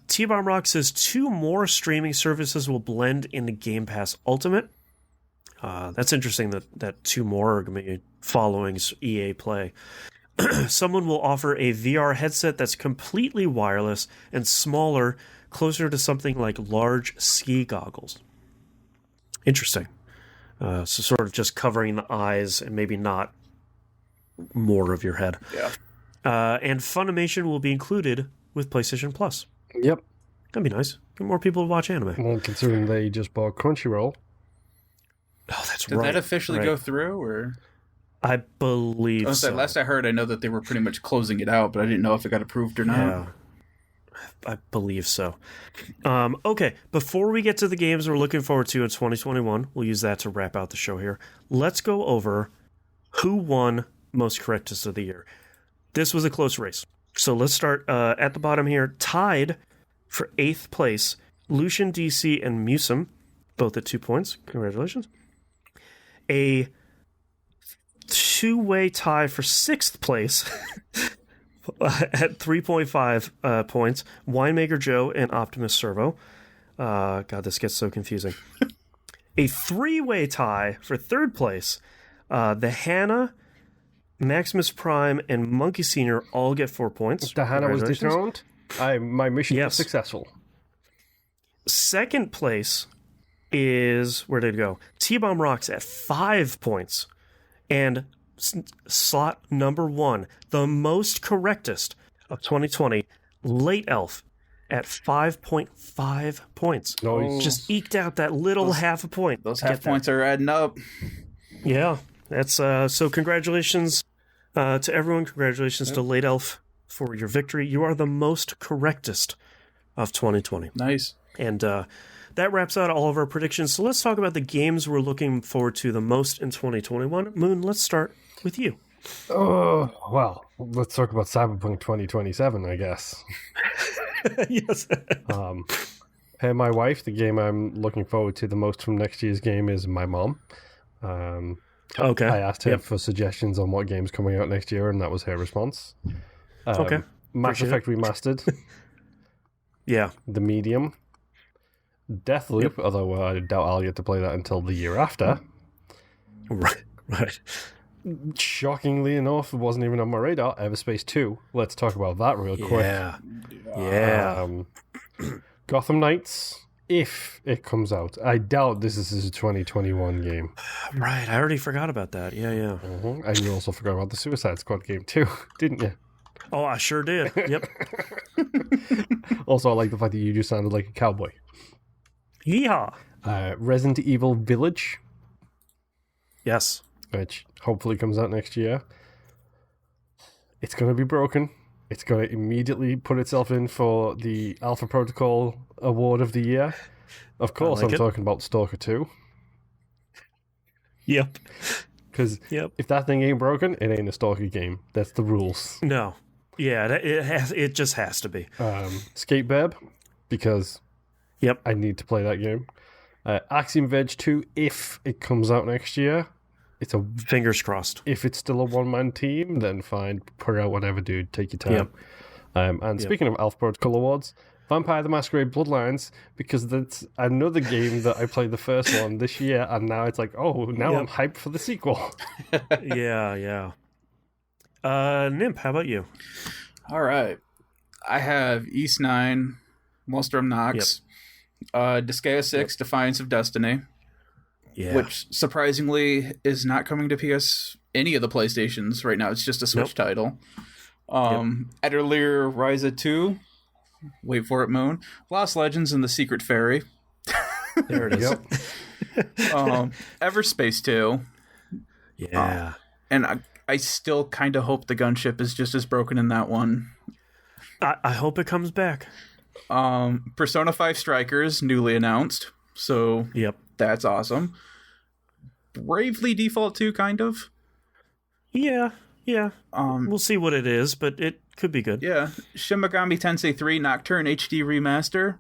T-Bomb Rock says 2 more streaming services will blend into Game Pass Ultimate. That's interesting that 2 more are going to be following EA Play. Someone will offer a VR headset that's completely wireless and smaller, closer to something like large ski goggles. Interesting. So sort of just covering the eyes and maybe not more of your head. Yeah. And Funimation will be included with PlayStation Plus. Yep. That'd be nice. Get more people to watch anime. Well, considering they just bought Crunchyroll. Oh, that's right. Did that officially go through, or? I believe so. Last I heard, I know that they were pretty much closing it out, but I didn't know if it got approved or not. Yeah. I believe so. Okay, before we get to the games we're looking forward to in 2021, we'll use that to wrap out the show here. Let's go over who won Most Correctest of the Year. This was a close race. So let's start at the bottom here. Tied for 8th place, Lucian DC and Musum, both at 2 points. Congratulations. A 2-way tie for 6th place at 3.5 points, Winemaker Joe and Optimus Servo. God, this gets so confusing. A 3-way tie for 3rd place, the Hannah, Maximus Prime, and Monkey Senior all get 4 points. The Hannah was dethroned. My mission was successful. 2nd place is, where did it go? T-Bomb Rocks at 5 points. And slot number 1, the Most Correctest of 2020, Late Elf at 5.5 points. Nice. Just eked out that little half a point. Those half points are adding up. Yeah, that's so congratulations to everyone. Congratulations to Late Elf for your victory. You are the Most Correctest of 2020. Nice. And that wraps out all of our predictions. So let's talk about the games we're looking forward to the most in 2021. Moon, let's start with you. Oh, well, let's talk about Cyberpunk 2027, I guess. Yes. Hey, my wife, the game I'm looking forward to the most from next year's game is my mom. Okay. I asked her for suggestions on what game's coming out next year, and that was her response. Okay. Mass Effect Remastered. Yeah. The Medium. Deathloop, although I doubt I'll get to play that until the year after. Right. Shockingly enough, it wasn't even on my radar. Everspace 2. Let's talk about that real quick. Yeah. Gotham Knights, if it comes out. I doubt this is a 2021 game. Right, I already forgot about that. Yeah. Mm-hmm. And you also forgot about the Suicide Squad game too, didn't you? Oh, I sure did. Yep. Also, I like the fact that you just sounded like a cowboy. Yeehaw. Resident Evil Village. Yes. Which hopefully comes out next year. It's going to be broken. It's going to immediately put itself in for the Alpha Protocol Award of the Year. Of course, I'm talking about Stalker 2. Yep. Because if that thing ain't broken, it ain't a Stalker game. That's the rules. No. Yeah, it just has to be. Skatebird, because I need to play that game. Axiom Verge 2, if it comes out next year. It's a fingers crossed. If it's still a one-man team, then fine. Put it out whenever, dude. Take your time. And speaking of Alpha Protocol Awards, Vampire the Masquerade Bloodlines, because that's another game that I played the first one this year, and now it's like, I'm hyped for the sequel. Yeah. Nimp, how about you? All right. I have East 9, Monster of Nox, Disgaea 6, Defiance of Destiny. Yeah. Which, surprisingly, is not coming to any of the PlayStations right now. It's just a Switch title. Etterleer Ryza 2. Wait for it, Moon. Lost Legends and the Secret Fairy. There it is. Everspace 2. Yeah. And I still kind of hope the gunship is just as broken in that one. I hope it comes back. Persona 5 Strikers, newly announced. So that's awesome. Bravely Default 2, kind of. Yeah. We'll see what it is, but it could be good. Yeah. Shin Megami Tensei 3 Nocturne HD Remaster.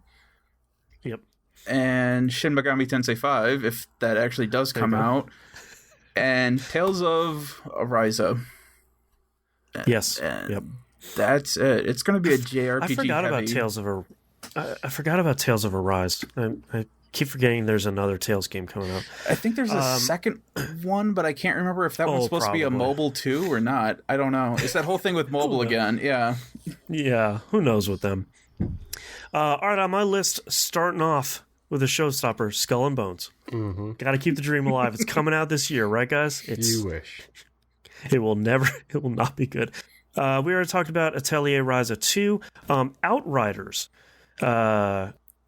Yep. And Shin Megami Tensei 5, if that actually does come out. And Tales of Arise. Yes. That's it. It's going to be a JRPG. I forgot about Tales of Arise. I keep forgetting there's another Tales game coming out. I think there's a second one, but I can't remember if that one's supposed to be a mobile too or not. I don't know. It's that whole thing with mobile again. Yeah. Yeah. Who knows with them? All right, on my list, starting off with a showstopper, Skull and Bones. Mm-hmm. Got to keep the dream alive. It's coming out this year, right, guys? You wish. It will not be good. We already talked about Atelier Ryza 2. Outriders.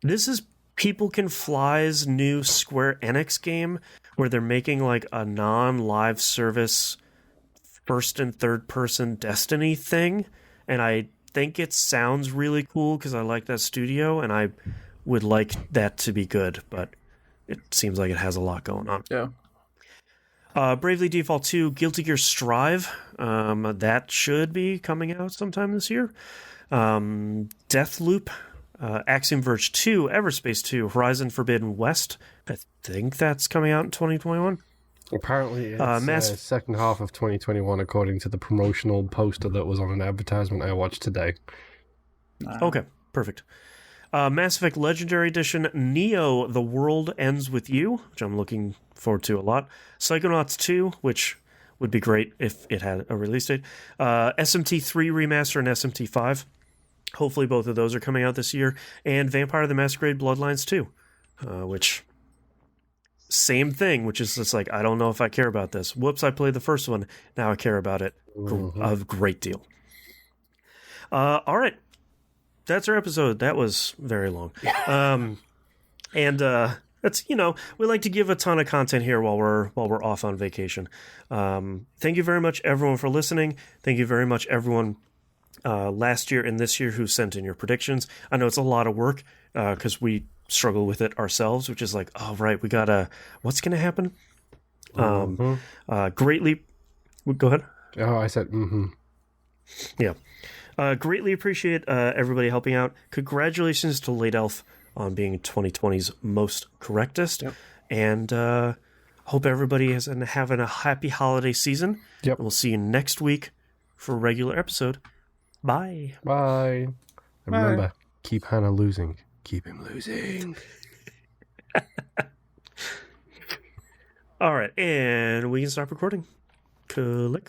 This is People Can Fly's new Square Enix game where they're making like a non-live service first and third person Destiny thing. And I think it sounds really cool because I like that studio and I would like that to be good, but it seems like it has a lot going on. Yeah. Bravely Default 2, Guilty Gear Strive. That should be coming out sometime this year. Deathloop, Axiom Verge 2, Everspace 2, Horizon Forbidden West. I think that's coming out in 2021. Apparently it's second half of 2021 according to the promotional poster that was on an advertisement I watched today. Okay, perfect. Mass Effect Legendary Edition, Neo, The World Ends With You, which I'm looking forward to a lot. Psychonauts 2, which would be great if it had a release date. SMT3 Remaster and SMT5. Hopefully both of those are coming out this year. And Vampire the Masquerade Bloodlines 2, which, same thing, which is just like, I don't know if I care about this. Whoops, I played the first one. Now I care about it a great deal. All right. That's our episode. That was very long. And that's, we like to give a ton of content here while we're off on vacation. Thank you very much, everyone, for listening. Thank you very much, everyone, last year and this year who sent in your predictions. I know it's a lot of work because we struggle with it ourselves, which is like, oh, right, we gotta, what's going to happen? Greatly, go ahead. Oh, I said, Yeah. Greatly appreciate everybody helping out. Congratulations to Late Elf on being 2020's Most Correctest. Yep. And hope everybody is having a happy holiday season. Yep. We'll see you next week for a regular episode. Bye. Bye. And remember, keep Hannah losing. Keep him losing. All right. And we can stop recording. Click.